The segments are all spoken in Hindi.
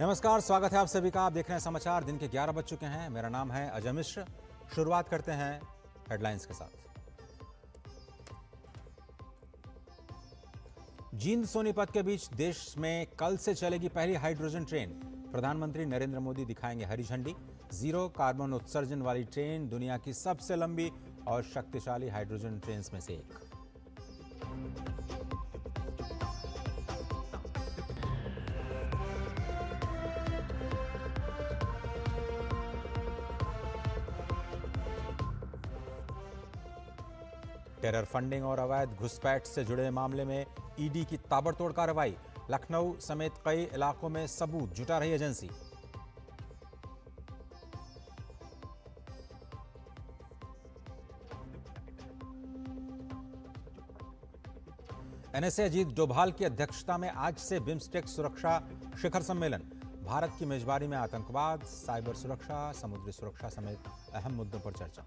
नमस्कार, स्वागत है आप सभी का। आप देख रहे हैं समाचार। दिन के 11 बज चुके हैं। मेरा नाम है अजय मिश्र। शुरुआत करते हैं हेडलाइंस के साथ। जींद सोनीपत के बीच देश में कल से चलेगी पहली हाइड्रोजन ट्रेन। प्रधानमंत्री नरेंद्र मोदी दिखाएंगे हरी झंडी। जीरो कार्बन उत्सर्जन वाली ट्रेन दुनिया की सबसे लंबी और शक्तिशाली हाइड्रोजन ट्रेन में से एक। टेरर फंडिंग और अवैध घुसपैठ से जुड़े मामले में ईडी की ताबड़तोड़ कार्रवाई। लखनऊ समेत कई इलाकों में सबूत जुटा रही एजेंसी। एनएसए अजीत डोभाल की अध्यक्षता में आज से बिम्स्टेक सुरक्षा शिखर सम्मेलन। भारत की मेजबानी में आतंकवाद, साइबर सुरक्षा, समुद्री सुरक्षा समेत अहम मुद्दों पर चर्चा।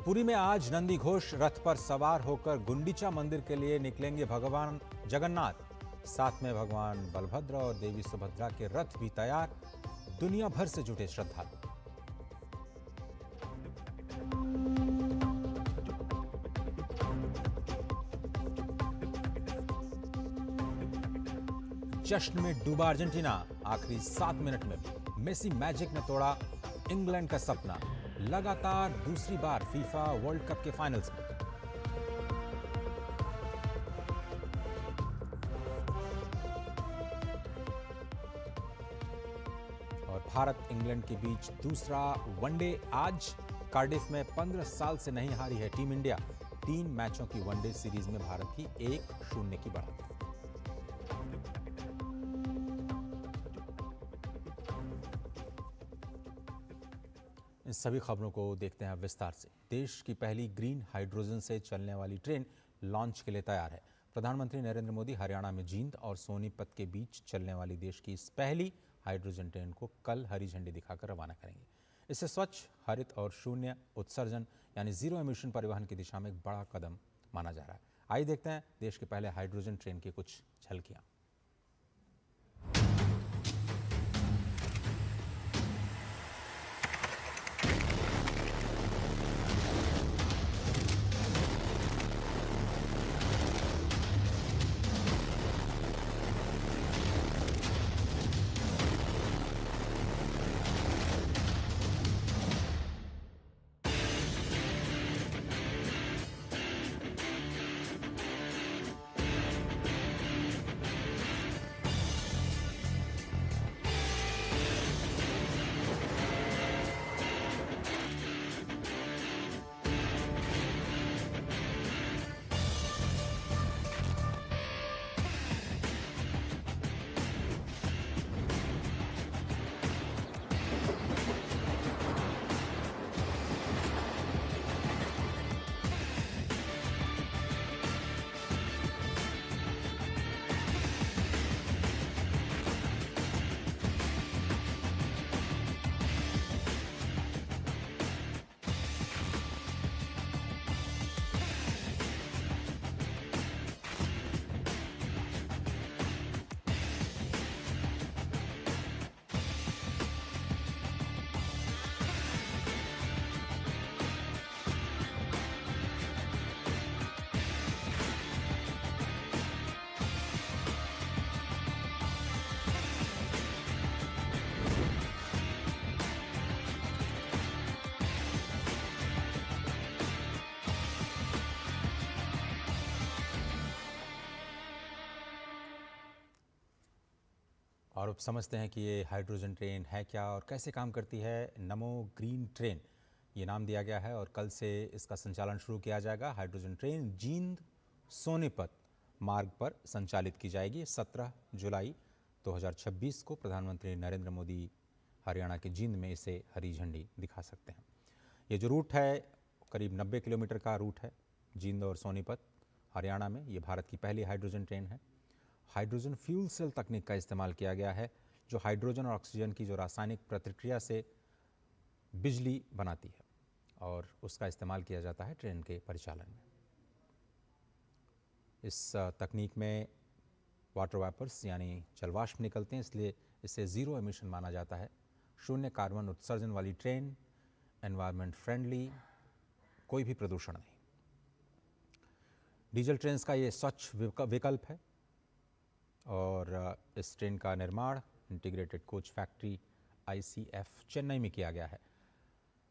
पुरी में आज नंदी घोष रथ पर सवार होकर गुंडीचा मंदिर के लिए निकलेंगे भगवान जगन्नाथ। साथ में भगवान बलभद्र और देवी सुभद्रा के रथ भी तैयार। दुनिया भर से जुटे श्रद्धालु। जश्न में डूबा अर्जेंटीना। आखिरी 7 मिनट में मेसी मैजिक ने तोड़ा इंग्लैंड का सपना। लगातार दूसरी बार फीफा वर्ल्ड कप के फाइनल्स में। और भारत इंग्लैंड के बीच दूसरा वनडे आज। कार्डिफ में 15 साल से नहीं हारी है टीम इंडिया। 3 मैचों की वनडे सीरीज में भारत की 1-0 की बढ़त। इन सभी खबरों को देखते हैं विस्तार से। देश की पहली ग्रीन हाइड्रोजन से चलने वाली ट्रेन लॉन्च के लिए तैयार है। प्रधानमंत्री नरेंद्र मोदी हरियाणा में जींद और सोनीपत के बीच चलने वाली देश की इस पहली हाइड्रोजन ट्रेन को कल हरी झंडी दिखाकर रवाना करेंगे। इससे स्वच्छ, हरित और शून्य उत्सर्जन यानी जीरो एमिशन परिवहन की दिशा में एक बड़ा कदम माना जा रहा है। आइए देखते हैं देश के पहले हाइड्रोजन ट्रेन की कुछ झलकियां। और अब समझते हैं कि ये हाइड्रोजन ट्रेन है क्या और कैसे काम करती है। नमो ग्रीन ट्रेन ये नाम दिया गया है और कल से इसका संचालन शुरू किया जाएगा। हाइड्रोजन ट्रेन जींद सोनीपत मार्ग पर संचालित की जाएगी। 17 जुलाई 2026 को प्रधानमंत्री नरेंद्र मोदी हरियाणा के जींद में इसे हरी झंडी दिखा सकते हैं। ये जो रूट है करीब 90 किलोमीटर का रूट है, जींद और सोनीपत हरियाणा में। ये भारत की पहली हाइड्रोजन ट्रेन है। हाइड्रोजन फ्यूल सेल तकनीक का इस्तेमाल किया गया है, जो हाइड्रोजन और ऑक्सीजन की जो रासायनिक प्रतिक्रिया से बिजली बनाती है और उसका इस्तेमाल किया जाता है ट्रेन के परिचालन में। इस तकनीक में वाटर वेपर्स यानी जलवाष्प निकलते हैं, इसलिए इसे ज़ीरो एमिशन माना जाता है। शून्य कार्बन उत्सर्जन वाली ट्रेन, एनवायरनमेंट फ्रेंडली, कोई भी प्रदूषण नहीं। डीजल ट्रेन का ये स्वच्छ विकल्प है और इस ट्रेन का निर्माण integrated coach factory ICF Chennai में किया गया है।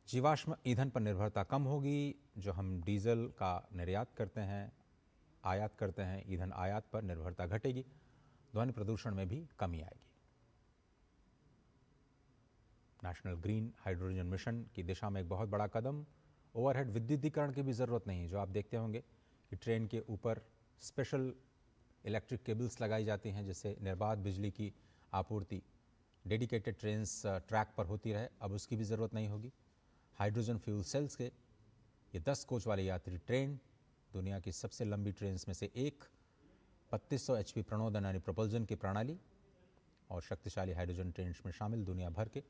जीवाश्म ईंधन पर निर्भरता कम होगी। जो हम डीजल का निर्यात करते हैं, आयात करते हैं, ईंधन आयात पर निर्भरता घटेगी। ध्वनि प्रदूषण में भी कमी आएगी। नेशनल ग्रीन हाइड्रोजन मिशन की दिशा में एक बहुत बड़ा कदम। ओवरहेड विद्युतीकरण की भी ज़रूरत नहीं। जो आप देखते होंगे कि ट्रेन के ऊपर स्पेशल इलेक्ट्रिक केबल्स लगाई जाती हैं, जिससे निर्बाध बिजली की आपूर्ति डेडिकेटेड ट्रेन्स ट्रैक पर होती रहे। अब उसकी भी ज़रूरत नहीं होगी। हाइड्रोजन फ्यूल सेल्स के ये 10 कोच वाली यात्री ट्रेन दुनिया की सबसे लंबी ट्रेन में से एक, 3200 HP प्रणोदन यानी प्रोपल्जन की प्रणाली और शक्तिशाली हाइड्रोजन ट्रेन में शामिल, दुनिया भर के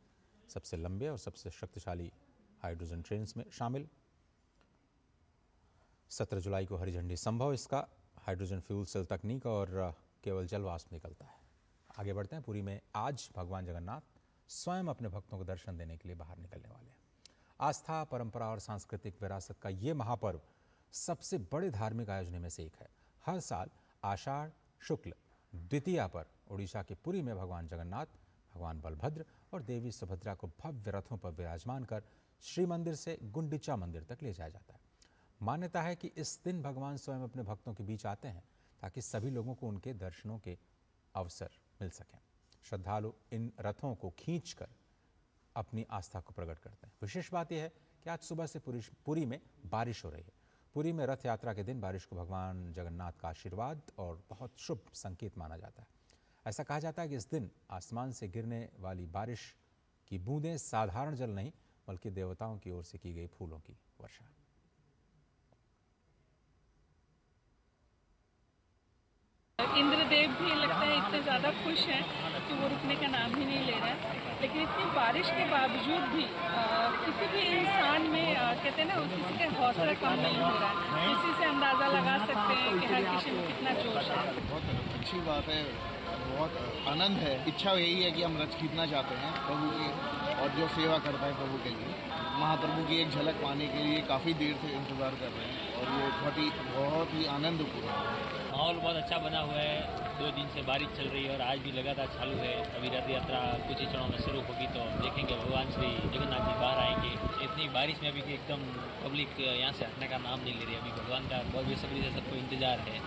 सबसे लंबे और सबसे शक्तिशाली हाइड्रोजन ट्रेन में शामिल। 17 जुलाई को हरी झंडी संभव इसका। हाइड्रोजन फ्यूल सेल तकनीक और केवल जलवाष्प निकलता है। आगे बढ़ते हैं। पुरी में आज भगवान जगन्नाथ स्वयं अपने भक्तों को दर्शन देने के लिए बाहर निकलने वाले हैं। आस्था, परंपरा और सांस्कृतिक विरासत का ये महापर्व सबसे बड़े धार्मिक आयोजनों में से एक है। हर साल आषाढ़ शुक्ल द्वितीया पर उड़ीसा के पुरी में भगवान जगन्नाथ, भगवान बलभद्र और देवी सुभद्रा को भव्य रथों पर विराजमान कर श्री मंदिर से गुंडिचा मंदिर तक ले जाया जाता है। मान्यता है कि इस दिन भगवान स्वयं अपने भक्तों के बीच आते हैं ताकि सभी लोगों को उनके दर्शनों के अवसर मिल सकें। श्रद्धालु इन रथों को खींचकर अपनी आस्था को प्रकट करते हैं। विशेष बात यह है कि आज सुबह से पुरी में बारिश हो रही है। पुरी में रथ यात्रा के दिन बारिश को भगवान जगन्नाथ का आशीर्वाद और बहुत शुभ संकेत माना जाता है। ऐसा कहा जाता है कि इस दिन आसमान से गिरने वाली बारिश की बूंदें साधारण जल नहीं बल्कि देवताओं की ओर से की गई फूलों की वर्षा। इंद्रदेव भी लगता है इतने ज़्यादा खुश हैं कि वो रुकने का नाम ही नहीं ले रहे हैं। लेकिन इतनी बारिश के बावजूद भी किसी भी इंसान में कहते हैं ना, किसी का हौसला कम नहीं हो रहा है। इसी से अंदाज़ा लगा सकते हैं कि हर किसी में कितना जोश है। बहुत अच्छी बात है, बहुत आनंद है। इच्छा यही है कि हम रथ खींचना चाहते हैं प्रभु की, और जो सेवा करता है प्रभु के लिए, महाप्रभु की एक झलक पाने के लिए काफ़ी देर से इंतज़ार कर रहे हैं और ये बहुत ही आनंदपूर्ण है। माहौल बहुत अच्छा बना हुआ है। 2 दिन से बारिश चल रही है और आज भी लगातार चालू है। अभी रथ यात्रा कुछ ही क्षणों में शुरू होगी तो देखेंगे भगवान श्री जगन्नाथ जी बाहर आएंगे। इतनी बारिश में भी एकदम पब्लिक यहाँ से हटने का नाम नहीं ले रही। अभी भगवान का बहुत बेसब्री से सबको इंतजार है।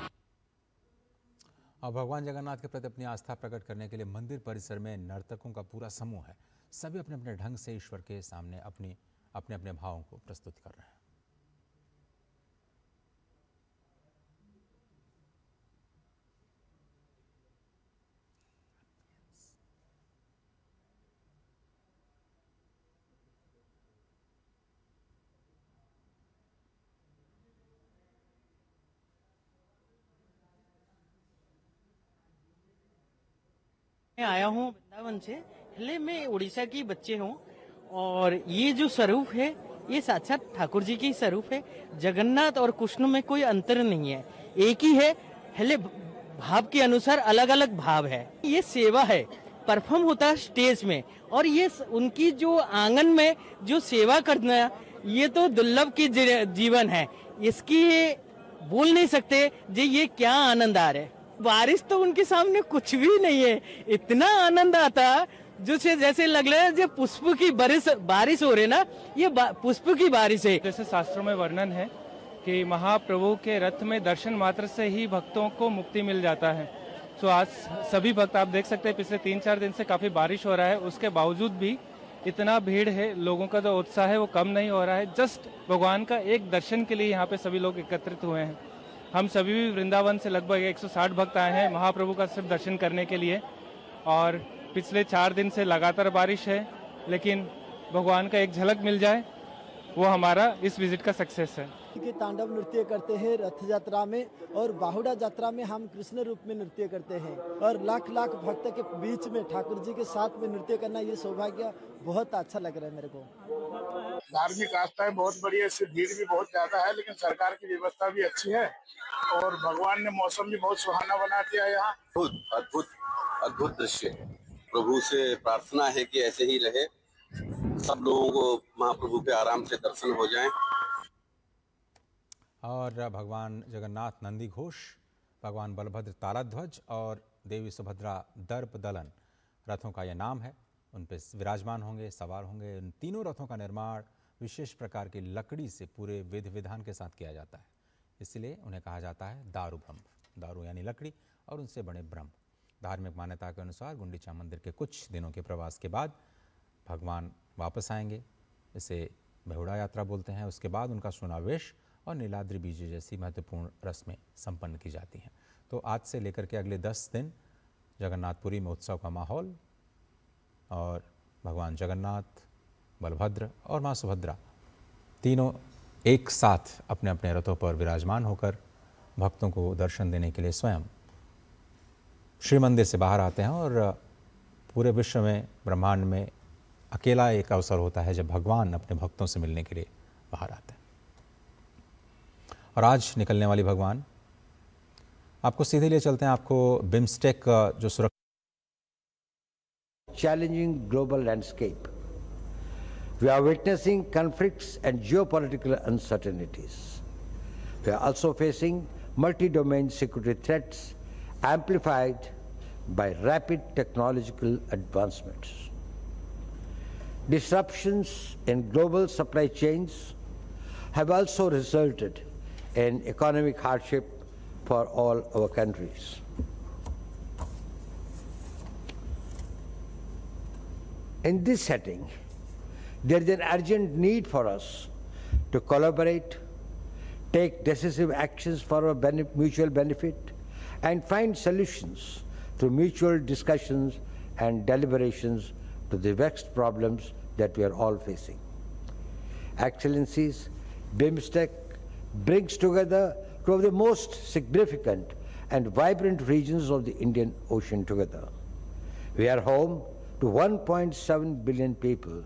और भगवान जगन्नाथ के प्रति अपनी आस्था प्रकट करने के लिए मंदिर परिसर में नर्तकों का पूरा समूह है। सभी अपने अपने ढंग से ईश्वर के सामने अपने अपने भावों को प्रस्तुत कर रहे हैं। मैं आया हूँ वृंदावन से। पहले मैं उड़ीसा की बच्चे हूँ और ये जो स्वरूप है ये साक्षात ठाकुर जी की स्वरूप है। जगन्नाथ और कृष्ण में कोई अंतर नहीं है, एक ही है। पहले भाव के अनुसार अलग अलग भाव है। ये सेवा है, परफॉर्म होता है स्टेज में, और ये उनकी जो आंगन में जो सेवा करना, ये तो दुर्लभ की जीवन है। इसकी बोल नहीं सकते जी ये क्या आनंद आ रहा है। बारिश तो उनके सामने कुछ भी नहीं है। इतना आनंद आता जो से जैसे लग रहा है जो पुष्प की बारिश हो रही ना, ये पुष्प की बारिश है। जैसे शास्त्रों में वर्णन है कि महाप्रभु के रथ में दर्शन मात्र से ही भक्तों को मुक्ति मिल जाता है। तो आज सभी भक्त आप देख सकते हैं पिछले 3-4 दिन से काफी बारिश हो रहा है, उसके बावजूद भी इतना भीड़ है। लोगों का जो उत्साह है वो कम नहीं हो रहा है। जस्ट भगवान का एक दर्शन के लिए यहाँ पे सभी लोग एकत्रित हुए हैं। हम सभी भी वृंदावन से लगभग 160 भक्त आए हैं महाप्रभु का सिर्फ दर्शन करने के लिए। और पिछले 4 दिन से लगातार बारिश है, लेकिन भगवान का एक झलक मिल जाए वो हमारा इस विजिट का सक्सेस है। के तांडव नृत्य करते हैं रथ यात्रा में, और बाहुड़ा यात्रा में हम कृष्ण रूप में नृत्य करते हैं, और लाख लाख भक्त के बीच में ठाकुर जी के साथ में नृत्य करना ये सौभाग्य बहुत अच्छा लग रहा है मेरे को। धार्मिक आस्थाएं बहुत बड़ी है, इससे भीड़ भी बहुत ज्यादा है, लेकिन सरकार की व्यवस्था भी अच्छी है और भगवान ने मौसम भी बहुत सुहाना बना दिया है। यहाँ अद्भुत अद्भुत दृश्य। प्रभु से प्रार्थना है कि ऐसे ही रहे, सब लोगों को महाप्रभु के आराम से दर्शन हो जाएं। और भगवान जगन्नाथ नंदी घोष, भगवान बलभद्र तालध्वज और देवी सुभद्रा दर्प दलन रथों का यह नाम है। उन पर विराजमान होंगे, सवार होंगे। इन तीनों रथों का निर्माण विशेष प्रकार की लकड़ी से पूरे विधि विधान के साथ किया जाता है, इसलिए उन्हें कहा जाता है दारू ब्रह्म। दारू यानी लकड़ी और उनसे बने ब्रह्म। धार्मिक मान्यता के अनुसार गुंडीचा मंदिर के कुछ दिनों के प्रवास के बाद भगवान वापस आएंगे, इसे बहुड़ा यात्रा बोलते हैं। उसके बाद उनका सुनावेश और नीलाद्रि बीजे जैसी महत्वपूर्ण रस्में संपन्न की जाती हैं। तो आज से लेकर के अगले 10 दिन जगन्नाथपुरी में उत्सव का माहौल, और भगवान जगन्नाथ, बलभद्र और माँ सुभद्रा तीनों एक साथ अपने अपने रथों पर विराजमान होकर भक्तों को दर्शन देने के लिए स्वयं श्री मंदिर से बाहर आते हैं। और पूरे विश्व में, ब्रह्मांड में अकेला एक अवसर होता है जब भगवान अपने भक्तों से मिलने के लिए बाहर आते हैं। और आज निकलने वाली भगवान, आपको सीधे लिए चलते हैं आपको बिम्स्टेक जो सुरक्षा challenging global landscape. We are witnessing conflicts and geopolitical uncertainties. We are also facing multi-domain security threats amplified by rapid technological advancements. Disruptions in global supply chains have also resulted in economic hardship for all our countries. In this setting, there is an urgent need for us to collaborate, take decisive actions for our mutual benefit, and find solutions through mutual discussions and deliberations to the vexed problems that we are all facing. Excellencies, BIMSTEC brings together two of the most significant and vibrant regions of the Indian Ocean together. We are home to 1.7 billion people,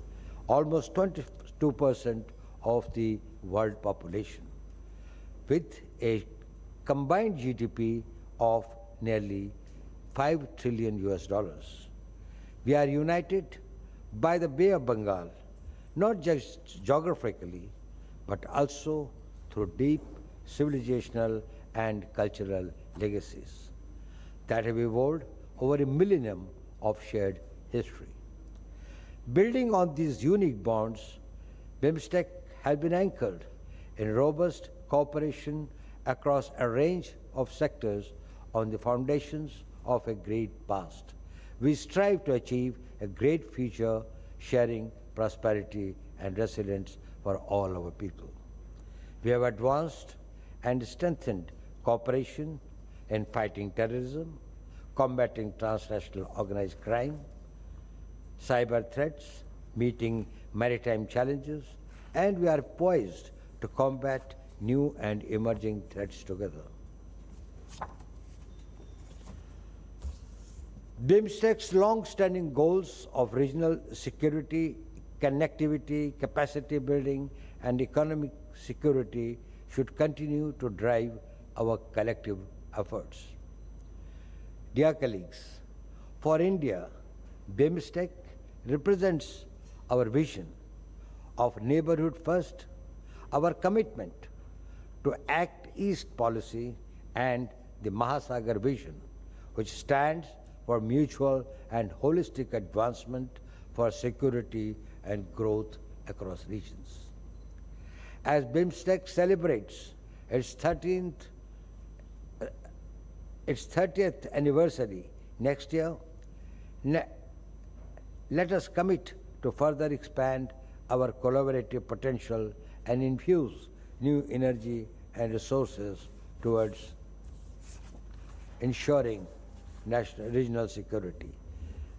almost 22% of the world population, with a combined GDP of nearly $5 trillion. We are united by the Bay of Bengal, not just geographically, but also through deep civilizational and cultural legacies that have evolved over a millennium of shared history. Building on these unique bonds, BIMSTEC has been anchored in robust cooperation across a range of sectors on the foundations of a great past. We strive to achieve a great future, sharing prosperity and resilience for all our people. We have advanced and strengthened cooperation in fighting terrorism, combating transnational organized crime, cyber threats, meeting maritime challenges, and we are poised to combat new and emerging threats together. BIMSTEC's long-standing goals of regional security, connectivity, capacity building, and economic security should continue to drive our collective efforts. Dear colleagues, for India, BIMSTEC represents our vision of neighborhood first, our commitment to Act East policy, and the Mahasagar vision, which stands for mutual and holistic advancement for security and growth across regions. As BIMSTEC celebrates its 30th anniversary next year, let us commit to further expand our collaborative potential and infuse new energy and resources to towards ensuring regional security.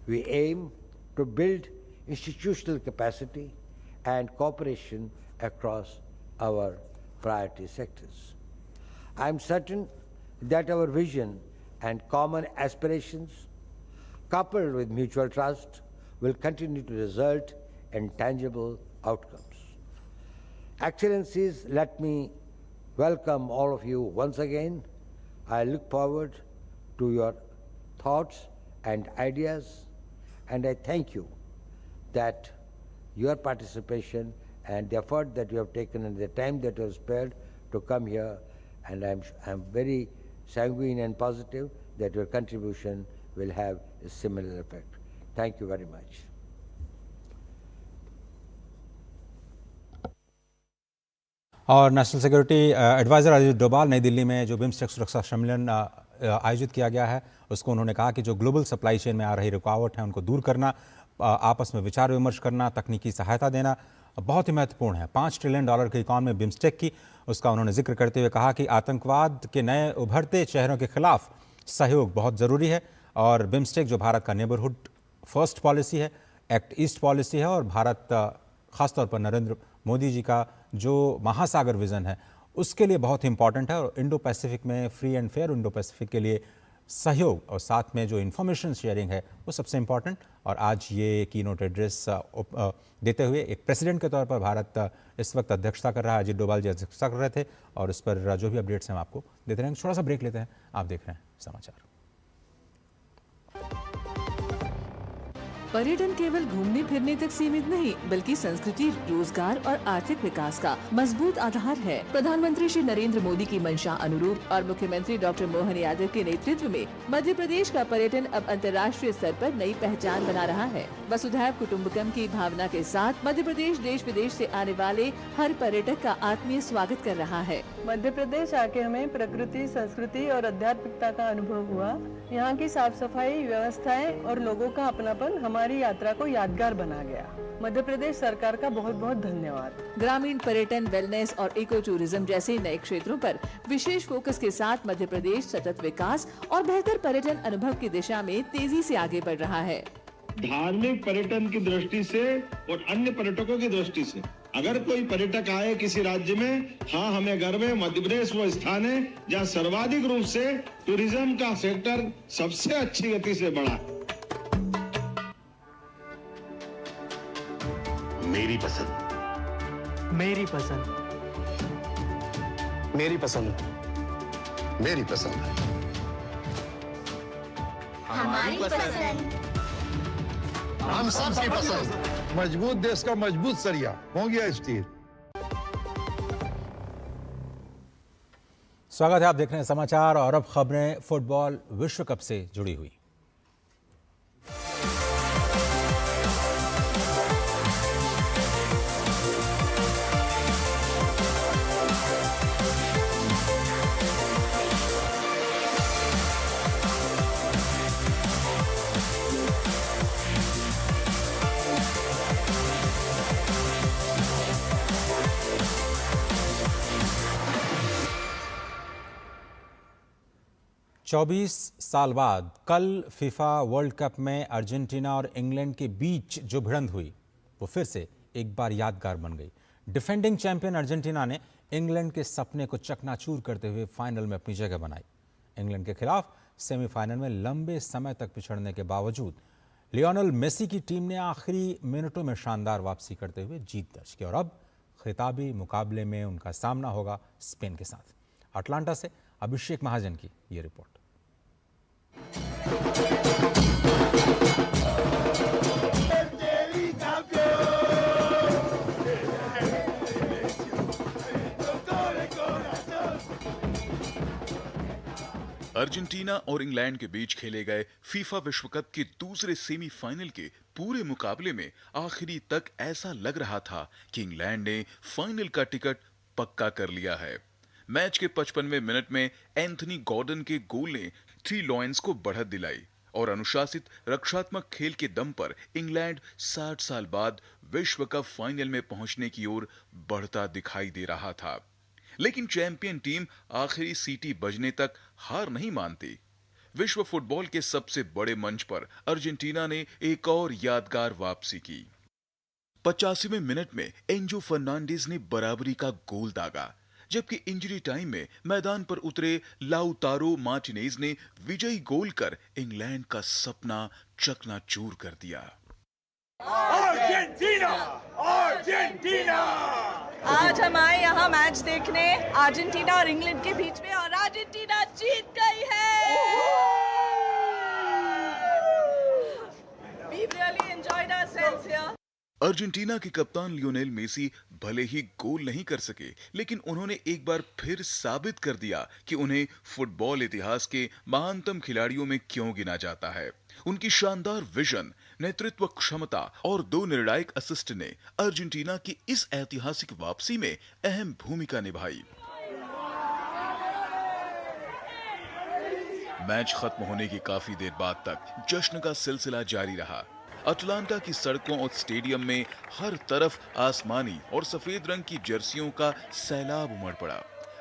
We aim to build institutional capacity and cooperation across our priority sectors. I am certain that our vision and common aspirations, coupled with mutual trust, will continue to result in tangible outcomes. Excellencies, let me welcome all of you once again. I look forward to your thoughts and ideas, and I thank you that your participation and the effort that you have taken and the time that you have spared to come here, and I'm very sanguine and positive that your contribution will have a similar effect. Thank you very much. और national security adviser Ajit Doval New Delhi में जो बिम्स्टेक सुरक्षा सम्मेलन आयोजित किया गया है उसको उन्होंने कहा कि जो ग्लोबल सप्लाई चेन में आ रही रुकावट है उनको दूर करना, आपस में विचार विमर्श करना, तकनीकी सहायता देना बहुत ही महत्वपूर्ण है। $5 ट्रिलियन की इकॉनमी बिम्स्टेक की, उसका उन्होंने जिक्र करते हुए कहा कि आतंकवाद के नए उभरते चेहरों के खिलाफ सहयोग बहुत ज़रूरी है और बिम्स्टेक जो भारत का नेबरहुड फर्स्ट पॉलिसी है, एक्ट ईस्ट पॉलिसी है और भारत ख़ासतौर पर नरेंद्र मोदी जी का जो महासागर विज़न है उसके लिए बहुत ही इंपॉर्टेंट है और इंडो पैसिफिक में free and fair Indo Pacific के लिए सहयोग और साथ में जो इन्फॉर्मेशन शेयरिंग है वो सबसे इम्पॉर्टेंट। और आज ये कीनोट एड्रेस देते हुए एक प्रेसिडेंट के तौर पर भारत इस वक्त अध्यक्षता कर रहा है, अजीत डोभाल जी अध्यक्षता कर रहे थे और इस पर जो भी अपडेट्स हैं हम आपको देते रहेंगे। थोड़ा सा ब्रेक लेते हैं, आप देख रहे हैं समाचार। पर्यटन केवल घूमने फिरने तक सीमित नहीं बल्कि संस्कृति, रोजगार और आर्थिक विकास का मजबूत आधार है। प्रधानमंत्री श्री नरेंद्र मोदी की मंशा अनुरूप और मुख्यमंत्री डॉक्टर मोहन यादव के नेतृत्व में मध्य प्रदेश का पर्यटन अब अंतर्राष्ट्रीय स्तर पर नई पहचान बना रहा है। वसुधैव कुटुम्बकम की भावना के साथ मध्य प्रदेश देश विदेश से आने वाले हर पर्यटक का आत्मीय स्वागत कर रहा है। मध्य प्रदेश आके हमें प्रकृति, संस्कृति और आध्यात्मिकता का अनुभव हुआ। यहाँ की साफ सफाई, व्यवस्थाएं और लोगों का अपनापन हमारी यात्रा को यादगार बना गया। मध्य प्रदेश सरकार का बहुत बहुत धन्यवाद। ग्रामीण पर्यटन, वेलनेस और इको टूरिज्म जैसे नए क्षेत्रों पर विशेष फोकस के साथ मध्य प्रदेश सतत विकास और बेहतर पर्यटन अनुभव की दिशा में तेजी से आगे बढ़ रहा है। धार्मिक पर्यटन की दृष्टि से और अन्य पर्यटकों की दृष्टि से अगर कोई पर्यटक आए किसी राज्य में, हाँ हमें गर्व है मध्य प्रदेश वो स्थान है जहाँ सर्वाधिक रूप से टूरिज्म का सेक्टर सबसे अच्छी गति से बढ़ा। मेरी पसंद, मेरी पसंद, मेरी पसंद, मेरी पसंद, हमारी पसंद, हम सबकी पसंद। मजबूत देश का मजबूत सरिया हो गया स्टील। स्वागत है, आप देख रहे हैं समाचार और अब खबरें फुटबॉल विश्व कप से जुड़ी हुई। चौबीस साल बाद कल फीफा वर्ल्ड कप में अर्जेंटीना और इंग्लैंड के बीच जो भिड़ंत हुई वो फिर से एक बार यादगार बन गई। डिफेंडिंग चैंपियन अर्जेंटीना ने इंग्लैंड के सपने को चकनाचूर करते हुए फाइनल में अपनी जगह बनाई। इंग्लैंड के खिलाफ सेमीफाइनल में लंबे समय तक पिछड़ने के बावजूद लियोनेल मेसी की टीम ने आखिरी मिनटों में शानदार वापसी करते हुए जीत दर्ज की और अब खिताबी मुकाबले में उनका सामना होगा स्पेन के साथ। अटलांटा से अभिषेक महाजन की ये रिपोर्ट। अर्जेंटीना और इंग्लैंड के बीच खेले गए फीफा विश्व कप के दूसरे सेमीफाइनल के पूरे मुकाबले में आखिरी तक ऐसा लग रहा था कि इंग्लैंड ने फाइनल का टिकट पक्का कर लिया है। मैच के 55वें मिनट में एंथनी गॉर्डन के गोल ने थ्री लॉयंस को बढ़त दिलाई और अनुशासित रक्षात्मक खेल के दम पर इंग्लैंड 60 साल बाद विश्व कप फाइनल में पहुंचने की ओर बढ़ता दिखाई दे रहा था। लेकिन चैंपियन टीम आखिरी सीटी बजने तक हार नहीं मानती। विश्व फुटबॉल के सबसे बड़े मंच पर अर्जेंटीना ने एक और यादगार वापसी की। 85वें मिनट में एंजो फर्नांडिस ने बराबरी का गोल दागा, जबकि इंजरी टाइम में मैदान पर उतरे लाउतारो मार्टिनेज ने विजयी गोल कर इंग्लैंड का सपना चकनाचूर कर दिया। अर्जेंटीना! अर्जेंटीना! आज हम आए यहाँ मैच देखने अर्जेंटीना और इंग्लैंड के बीच में, और अर्जेंटीना जीत गई है। We really enjoyed ourselves here. Argentina के कप्तान लियोनेल मेसी भले ही गोल नहीं कर सके, लेकिन उन्होंने एक बार फिर साबित कर दिया कि उन्हें फुटबॉल इतिहास के महानतम खिलाड़ियों में क्यों गिना जाता है। उनकी शानदार विजन, नेतृत्व क्षमता और 2 निर्णायक असिस्ट ने अर्जेंटीना की इस ऐतिहासिक वापसी में अहम भूमिका निभाई। मैच खत्म होने की काफी देर बाद तक जश्न का सिलसिला जारी रहा। अटलांटा की सड़कों और स्टेडियम में हर तरफ आसमानी और सफेद रंग की जर्सियों का सैलाब उमड़ पड़ा।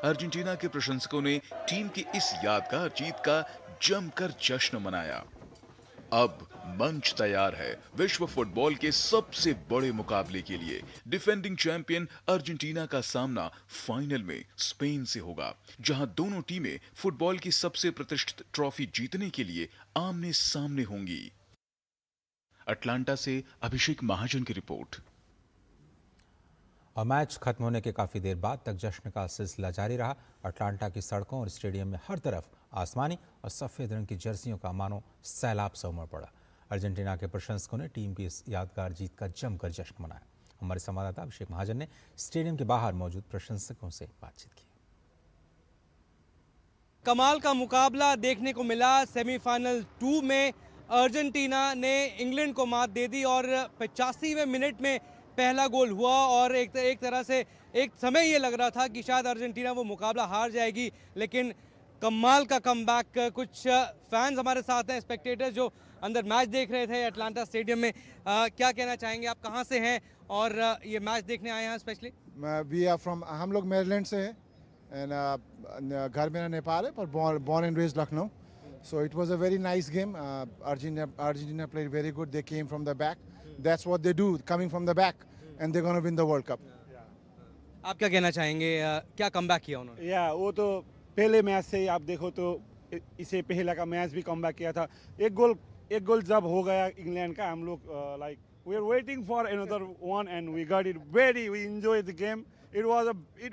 अर्जेंटीना के प्रशंसकों ने टीम की इस यादगार जीत का जमकर जश्न मनाया। अब मंच तैयार है विश्व फुटबॉल के सबसे बड़े मुकाबले के लिए। डिफेंडिंग चैंपियन अर्जेंटीना का सामना फाइनल में स्पेन से होगा, जहां दोनों टीमें फुटबॉल की सबसे प्रतिष्ठित ट्रॉफी जीतने के लिए आमने सामने होंगी। अटलांटा से अभिषेक महाजन की रिपोर्ट। और मैच खत्म होने के काफ़ी देर बाद तक जश्न का सिलसिला जारी रहा। अटलांटा की सड़कों और स्टेडियम में हर तरफ आसमानी और सफ़ेद रंग की जर्सियों का मानो सैलाब सा उमड़ पड़ा। अर्जेंटीना के प्रशंसकों ने टीम की इस यादगार जीत का जमकर जश्न मनाया। हमारे संवाददाता अभिषेक महाजन ने स्टेडियम के बाहर मौजूद प्रशंसकों से बातचीत की। कमाल का मुकाबला देखने को मिला। सेमीफाइनल 2 में अर्जेंटीना ने इंग्लैंड को मात दे दी और 85वें मिनट में पहला गोल हुआ, और एक तरह से एक समय ये लग रहा था कि शायद अर्जेंटीना वो मुकाबला हार जाएगी, लेकिन कमाल का कमबैक। कुछ फैंस हमारे साथ हैं, स्पेक्टेटर्स जो अंदर मैच देख रहे थे अटलांटा स्टेडियम में। क्या कहना चाहेंगे, आप कहाँ से हैं और ये मैच देखने आए हैं स्पेशली? हम लोग मेरीलैंड से हैं, एंड घर मेरा नेपाल है, पर born and raised Lucknow. So it was a very nice game. Argentina played very good. They came from the back. That's what they do, coming from the back, and they're going to win the World Cup. आप क्या कहना चाहेंगे, क्या कमबैक किया उन्होंने? वो तो पहले मैच से ही आप देखो तो इसे पहला का मैच भी कमबैक किया था। एक गोल जब हो गया इंग्लैंड का, हम लोग like we are waiting for another one and we got it. We enjoyed the game. It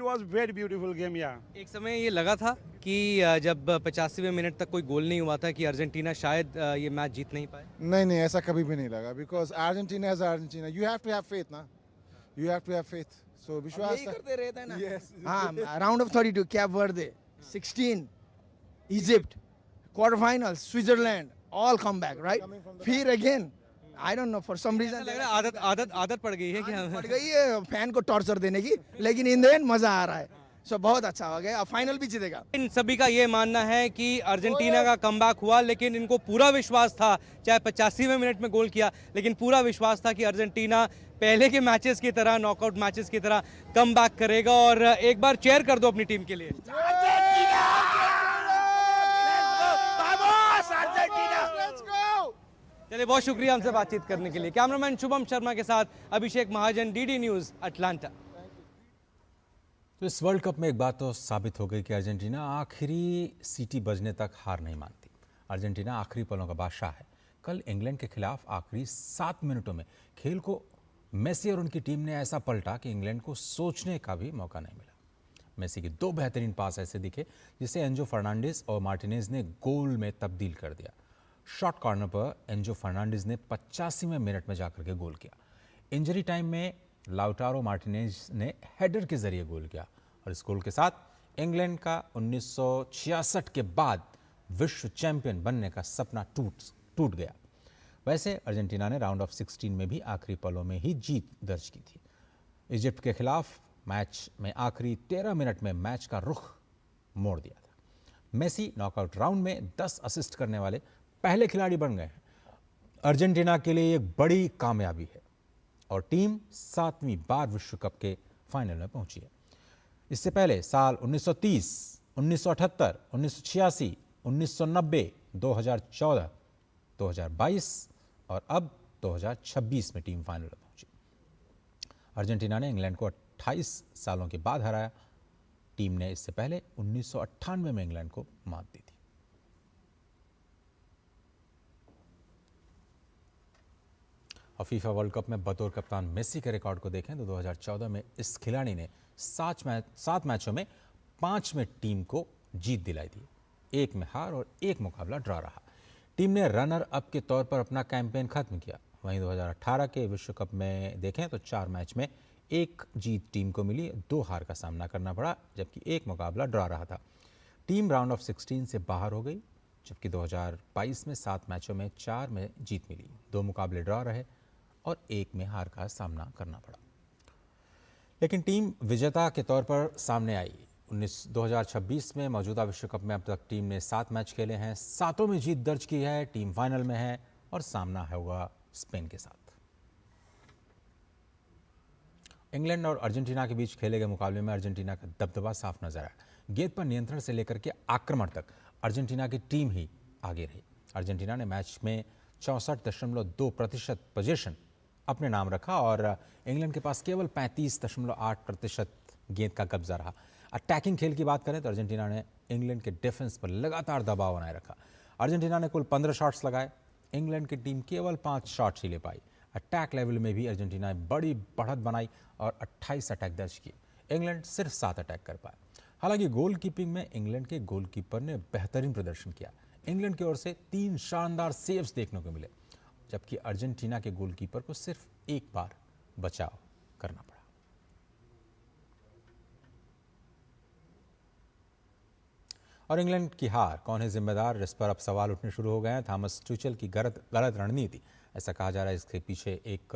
was very beautiful game, yeah. एक समय ये लगा था कि जब 85वें मिनट तक कोई गोल नहीं हुआ था कि अर्जेंटीना शायद ये मैच जीत नहीं पाए। नहीं, ऐसा कभी भी नहीं लगा, because Argentina is Argentina. You have to have faith, ना? You have to have faith. So विश्वास यही करते रहते हैं ना। Yes. हाँ, round of 32, cap Varde, 16, Egypt, quarter final, Switzerland, all come back, right? फिर again. I don't know, for some reason लग रहा है आदत पड़ गई है कि पड़ गई है फैन को टॉर्चर देने की, लेकिन इन द एंड मजा आ रहा है। सो बहुत अच्छा हो गया, फाइनल भी जीतेगा। इन सभी का ये मानना है कि अर्जेंटीना का कमबैक हुआ, लेकिन इनको पूरा विश्वास था, चाहे 85वें मिनट में गोल किया, लेकिन पूरा विश्वास था कि अर्जेंटीना पहले के मैचेस की तरह, नॉकआउट मैचेस की तरह कमबैक करेगा। और एक बार चेयर कर दो अपनी टीम के लिए। चलिए, बहुत शुक्रिया हमसे बातचीत करने के लिए। कैमरामैन शुभम शर्मा के साथ अभिषेक महाजन, डीडी न्यूज़, अटलांटा। तो इस वर्ल्ड कप में एक बात तो साबित हो गई कि अर्जेंटीना आखिरी सीटी बजने तक हार नहीं मानती। अर्जेंटीना आखिरी पलों का बादशाह है। कल इंग्लैंड के खिलाफ आखिरी 7 मिनटों में खेल को मेसी और उनकी टीम ने ऐसा पलटा कि इंग्लैंड को सोचने का भी मौका नहीं मिला। मेसी के 2 बेहतरीन पास ऐसे दिखे जिसे एंजो फर्नांडिस और मार्टिनेज ने गोल में तब्दील कर दिया। शॉर्ट कॉर्नर पर एंजो फर्नांडिस ने 85वें मिनट में जाकर के गोल किया। इंजरी टाइम में लाउटारो मार्टिनेज ने हेडर के जरिए गोल किया और इस गोल के साथ इंग्लैंड का 1966 के बाद विश्व चैंपियन बनने का सपना टूट गया। वैसे अर्जेंटीना ने राउंड ऑफ 16 में भी आखिरी पलों में ही जीत दर्ज की थी। इजिप्ट के खिलाफ मैच में आखिरी 13 मिनट में मैच का रुख मोड़ दिया था। मेसी नॉकआउट राउंड में 10 असिस्ट करने वाले पहले खिलाड़ी बन गए हैं। अर्जेंटीना के लिए एक बड़ी कामयाबी है और टीम 7वीं बार विश्व कप के फाइनल में पहुंची है। इससे पहले साल 1930, 1978, 1986, 1990, 2014, 2022 और अब 2026 में टीम फाइनल में पहुंची। अर्जेंटीना ने इंग्लैंड को 28 सालों के बाद हराया। टीम ने इससे पहले 1998 में इंग्लैंड को मात दी थी। और फीफा वर्ल्ड कप में बतौर कप्तान मेसी के रिकॉर्ड को देखें तो 2014 में इस खिलाड़ी ने 7 मैचों में 5 में टीम को जीत दिलाई थी। 1 में हार और 1 मुकाबला ड्रॉ रहा। टीम ने रनर अप के तौर पर अपना कैंपेन खत्म किया। वहीं 2018 के विश्व कप में देखें तो 4 मैच में 1 जीत टीम को मिली, 2 हार का सामना करना पड़ा, जबकि 1 मुकाबला ड्रॉ रहा था। टीम राउंड ऑफ 16 से बाहर हो गई, जबकि 2022 में 7 मैचों में 4 में जीत मिली, 2 मुकाबले ड्रॉ रहे और 1 में हार का सामना करना पड़ा। लेकिन टीम विजेता के तौर पर सामने आई। 2026 में मौजूदा विश्व कप में अब तक टीम ने 7 मैच खेले हैं, 7 में जीत दर्ज की है। टीम फाइनल में है और सामना होगा स्पेन के साथ। इंग्लैंड और अर्जेंटीना के बीच खेले गए मुकाबले में अर्जेंटीना का दबदबा साफ नजर आया। गेंद पर नियंत्रण से लेकर के आक्रमण तक अर्जेंटीना की टीम ही आगे रही। अर्जेंटीना ने मैच में 64.2% पोजीशन अपने नाम रखा और इंग्लैंड के पास केवल 35.8% गेंद का कब्जा रहा। अटैकिंग खेल की बात करें तो अर्जेंटीना ने इंग्लैंड के डिफेंस पर लगातार दबाव बनाए रखा। अर्जेंटीना ने कुल 15 शॉट्स लगाए, इंग्लैंड की टीम केवल 5 शॉट्स ही ले पाई। अटैक लेवल में भी अर्जेंटीना ने बड़ी बढ़त बनाई और 28 अटैक दर्ज किए। इंग्लैंड सिर्फ 7 अटैक कर पाया। हालांकि गोलकीपिंग में इंग्लैंड के गोलकीपर ने बेहतरीन प्रदर्शन किया। इंग्लैंड की ओर से 3 शानदार सेव्स देखने को मिले, जबकि अर्जेंटीना के गोलकीपर को सिर्फ 1 बार बचाव करना पड़ा। और इंग्लैंड की हार कौन है जिम्मेदार, इस पर अब सवाल उठने शुरू हो गए हैं। थॉमस टुचेल की गलत रणनीति, ऐसा कहा जा रहा है, इसके पीछे एक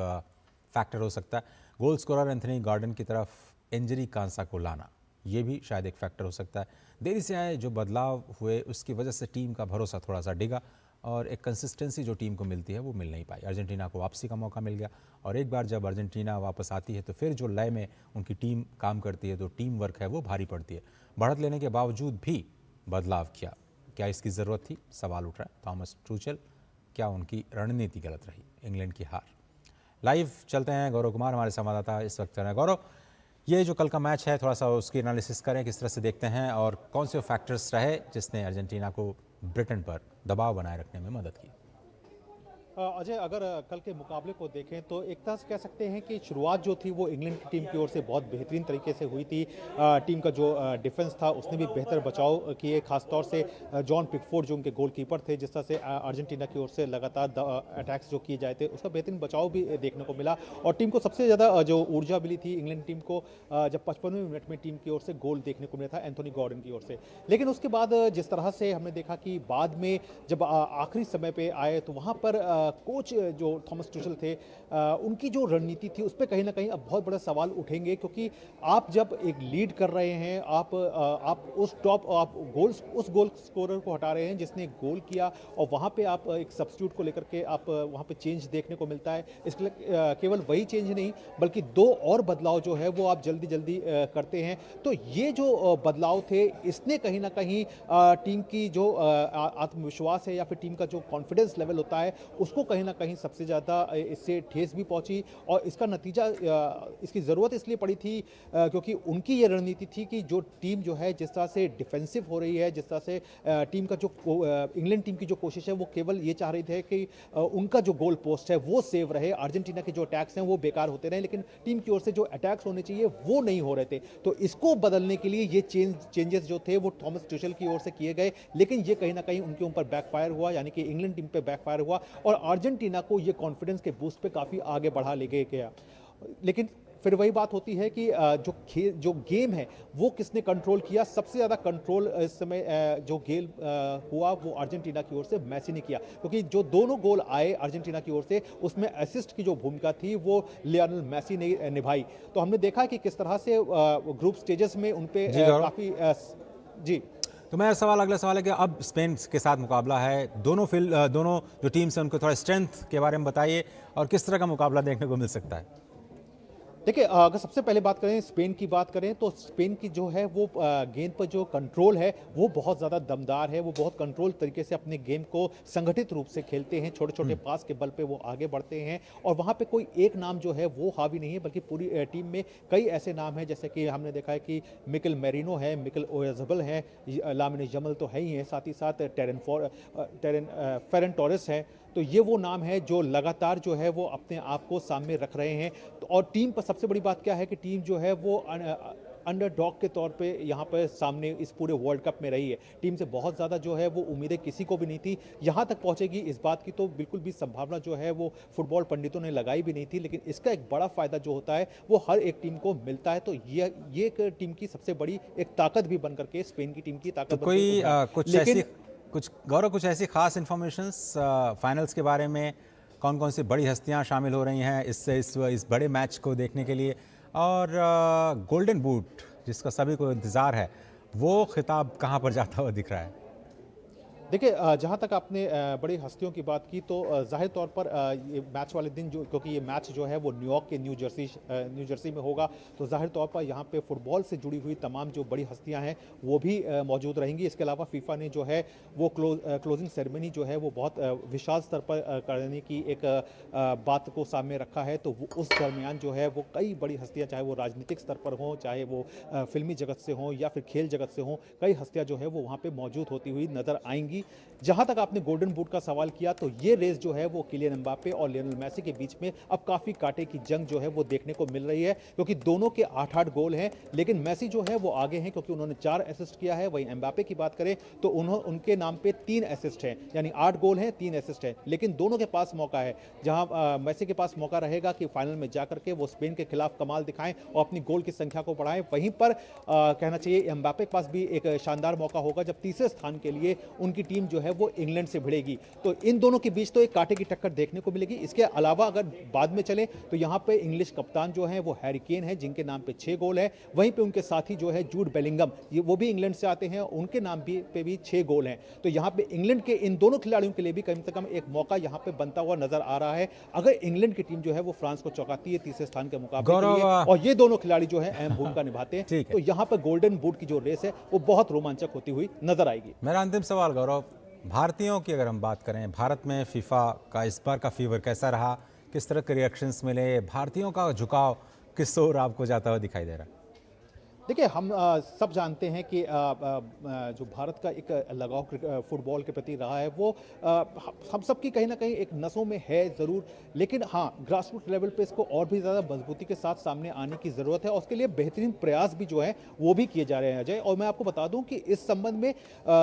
फैक्टर हो सकता है। गोल स्कोरर एंथनी गॉर्डन की तरफ इंजरी कांसा को लाना, ये भी शायद एक फैक्टर हो सकता है। देरी से आए जो बदलाव हुए उसकी वजह से टीम का भरोसा थोड़ा सा डिगा और एक कंसिस्टेंसी जो टीम को मिलती है वो मिल नहीं पाई। अर्जेंटीना को वापसी का मौका मिल गया और एक बार जब अर्जेंटीना वापस आती है तो फिर जो लय में उनकी टीम काम करती है, तो टीम वर्क है वो भारी पड़ती है। बढ़त लेने के बावजूद भी बदलाव किया, क्या इसकी ज़रूरत थी, सवाल उठ रहा है। थॉमस टुचेल, क्या उनकी रणनीति गलत रही? इंग्लैंड की हार। लाइव चलते हैं, गौरव कुमार हमारे संवाददाता इस वक्त हैं। गौरव, ये जो कल का मैच है थोड़ा सा उसकी एनालिसिस करें, किस तरह से देखते हैं और कौन से फैक्टर्स रहे जिसने अर्जेंटीना को ब्रिटेन पर दबाव बनाए रखने में मदद की? अजय, अगर कल के मुकाबले को देखें तो एक तरह से कह सकते हैं कि शुरुआत जो थी वो इंग्लैंड की टीम की ओर से बहुत बेहतरीन तरीके से हुई थी। टीम का जो डिफेंस था उसने भी बेहतर बचाव किए, खासतौर से जॉन पिकफोर्ड जो उनके गोलकीपर थे, जिस तरह से अर्जेंटीना की ओर से लगातार अटैक्स जो किए जाए थे उसका बेहतरीन बचाव भी देखने को मिला। और टीम को सबसे ज़्यादा जो ऊर्जा मिली थी इंग्लैंड टीम को जब 55वें मिनट में टीम की ओर से गोल देखने को मिला था एंथनी गॉर्डन की ओर से। लेकिन उसके बाद जिस तरह से हमने देखा कि बाद में जब आखिरी समय पर आए तो वहाँ पर कोच जो थॉमस टुचेल थे उनकी जो रणनीति थी उस पर कहीं ना कहीं अब बहुत बड़े सवाल उठेंगे, क्योंकि आप जब एक लीड कर रहे हैं, आप उस उस गोल स्कोरर को हटा रहे हैं जिसने गोल किया और वहाँ पे आप एक सब्स्टिट्यूट को लेकर के आप वहाँ पे चेंज देखने को मिलता है। इसके लिए केवल वही चेंज नहीं बल्कि 2 और बदलाव जो है वो आप जल्दी जल्दी करते हैं। तो ये जो बदलाव थे इसने कहीं ना कहीं टीम की जो आत्मविश्वास है या फिर टीम का जो कॉन्फिडेंस लेवल होता है उसको कहीं ना कहीं सबसे ज़्यादा इससे ठेस भी पहुंची। और इसका नतीजा, इसकी ज़रूरत इसलिए पड़ी थी क्योंकि उनकी ये रणनीति थी कि जो टीम जो है जिस तरह से डिफेंसिव हो रही है, जिस तरह से टीम का जो इंग्लैंड टीम की जो कोशिश है वो केवल ये चाह रही थी कि उनका जो गोल पोस्ट है वो सेव रहे, अर्जेंटीना के जो अटैक्स हैं वो बेकार होते रहे, लेकिन टीम की ओर से जो अटैक्स होने चाहिए वो नहीं हो रहे थे। तो इसको बदलने के लिए ये चेंजेस जो थे वो थॉमस टुचेल की ओर से किए गए, लेकिन ये कहीं ना कहीं उनके ऊपर बैकफायर हुआ, यानी कि इंग्लैंड टीम पे बैकफायर हुआ और अर्जेंटीना को ये कॉन्फिडेंस के बूस्ट पे काफ़ी आगे बढ़ा ले गया। लेकिन फिर वही बात होती है कि जो गेम है वो किसने कंट्रोल किया। सबसे ज़्यादा कंट्रोल इस समय जो गेम हुआ वो अर्जेंटीना की ओर से मेसी ने किया, क्योंकि जो दोनों गोल आए अर्जेंटीना की ओर से उसमें असिस्ट की जो भूमिका थी वो लियोनेल मेसी ने निभाई। तो हमने देखा कि किस तरह से ग्रुप स्टेजेस में उन पे काफ़ी जी। तो मेरा अगला सवाल है कि अब स्पेन के साथ मुकाबला है, दोनों जो टीम्स हैं उनको थोड़ा स्ट्रेंथ के बारे में बताइए और किस तरह का मुकाबला देखने को मिल सकता है? देखिए, अगर सबसे पहले बात करें स्पेन की बात करें तो स्पेन की जो है वो गेंद पर जो कंट्रोल है वो बहुत ज़्यादा दमदार है। वो बहुत कंट्रोल तरीके से अपने गेम को संगठित रूप से खेलते हैं। छोटे छोटे पास के बल पे वो आगे बढ़ते हैं और वहाँ पे कोई एक नाम जो है वो हावी नहीं है, बल्कि पूरी टीम में कई ऐसे नाम हैं, जैसे कि हमने देखा है कि मिकेल मेरिनो है, मिकेल ओयाज़ाबल है, लामिन यमाल तो है ही है, साथ ही साथ फेरन टोरेस है। तो ये वो नाम है जो लगातार जो है वो अपने आप को सामने रख रहे हैं। तो और टीम पर सबसे बड़ी बात क्या है कि टीम जो है वो अंडरडॉग के तौर पे यहाँ पर सामने इस पूरे वर्ल्ड कप में रही है। टीम से बहुत ज़्यादा जो है वो उम्मीदें किसी को भी नहीं थी, यहाँ तक पहुँचेगी इस बात की तो बिल्कुल भी संभावना जो है वो फुटबॉल पंडितों ने लगाई भी नहीं थी। लेकिन इसका एक बड़ा फ़ायदा जो होता है वो हर एक टीम को मिलता है। तो ये एक टीम की सबसे बड़ी एक ताकत भी बन करके स्पेन की टीम की ताकत। तो कोई कुछ ऐसी खास इन्फॉर्मेशंस फाइनल्स के बारे में, कौन कौन सी बड़ी हस्तियां शामिल हो रही हैं इस बड़े मैच को देखने के लिए, और गोल्डन बूट जिसका सभी को इंतज़ार है वो खिताब कहां पर जाता हुआ दिख रहा है? देखिए, जहाँ तक आपने बड़ी हस्तियों की बात की तो जाहिर तौर पर ये मैच वाले दिन जो, क्योंकि ये मैच जो है वो न्यूयॉर्क के न्यू जर्सी में होगा, तो जाहिर तौर पर यहाँ पे फुटबॉल से जुड़ी हुई तमाम जो बड़ी हस्तियाँ हैं वो भी मौजूद रहेंगी। इसके अलावा फीफा ने जो है वो क्लोजिंग सेरेमनी जो है वो बहुत विशाल स्तर पर करने की एक बात को सामने रखा है। तो उस दरमियान जो है वो कई बड़ी हस्तियाँ, चाहे वो राजनीतिक स्तर पर हों, चाहे वो फिल्मी जगत से हों या फिर खेल जगत से हों, कई हस्तियाँ जो है वो वहाँ पर मौजूद होती हुई नजर आएंगी। जहां तक आपने गोल्डन बूट का सवाल किया तो ये रेस जो है वो किलियन एम्बापे और लियोनेल मेसी के बीच में अब काफी कांटे की जंग जो है वो देखने को मिल रही है, क्योंकि दोनों के 8-8 गोल हैं। लेकिन मेसी जो है वो आगे हैं क्योंकि उन्होंने 4 असिस्ट किया है। वहीं एम्बापे की बात करें तो उनके नाम पे 3 असिस्ट हैं, यानी 8 गोल हैं, 3 असिस्ट हैं। लेकिन दोनों के पास मौका है। जहां मेसी के पास मौका रहेगा कि फाइनल में जाकर के वो स्पेन के खिलाफ कमाल दिखाएं और अपनी गोल की संख्या को बढ़ाएं, वहीं पर कहना चाहिए एम्बापे के पास भी एक शानदार मौका होगा जब तीसरे स्थान के लिए उनकी टीम जो है वो इंग्लैंड से भिड़ेगी। तो इन दोनों के बीच तो एक कांटे की टक्कर देखने को मिलेगी। इसके अलावा अगर बाद में चले तो यहाँ पे इंग्लिश कप्तान जो है वो हैरी केन है, जिनके नाम पे 6 गोल है। वहीं पे उनके साथी जो है जूड बेलिंगम, वो भी इंग्लैंड से आते हैं, उनके नाम पे भी 6 गोल हैं। तो यहाँ पे इंग्लैंड के इन दोनों खिलाड़ियों के लिए भी कम से कम एक मौका यहाँ पे बनता हुआ नजर आ रहा है, अगर इंग्लैंड की टीम जो है वो फ्रांस को चौंकाती है तीसरे स्थान के मुकाबले के लिए, और ये दोनों खिलाड़ी जो है अहम भूमिका निभाते हैं। तो यहाँ पर गोल्डन बूट की जो रेस है वो बहुत रोमांचक होती हुई नजर आएगी। मेरा अंतिम सवाल गौरव, भारतीयों की अगर हम बात करें, भारत में फीफा का इस बार का फीवर कैसा रहा, किस तरह के रिएक्शंस मिले, भारतीयों का झुकाव किस ओर आपको जाता हुआ दिखाई दे रहा है? देखिए, हम सब जानते हैं कि जो भारत का एक लगाव फुटबॉल के प्रति रहा है वो हम सब की कहीं ना कहीं एक नसों में है ज़रूर, लेकिन हाँ, ग्रास रूट लेवल पे इसको और भी ज़्यादा मजबूती के साथ सामने आने की ज़रूरत है और उसके लिए बेहतरीन प्रयास भी जो है वो भी किए जा रहे हैं अजय। और मैं आपको बता दूं कि इस संबंध में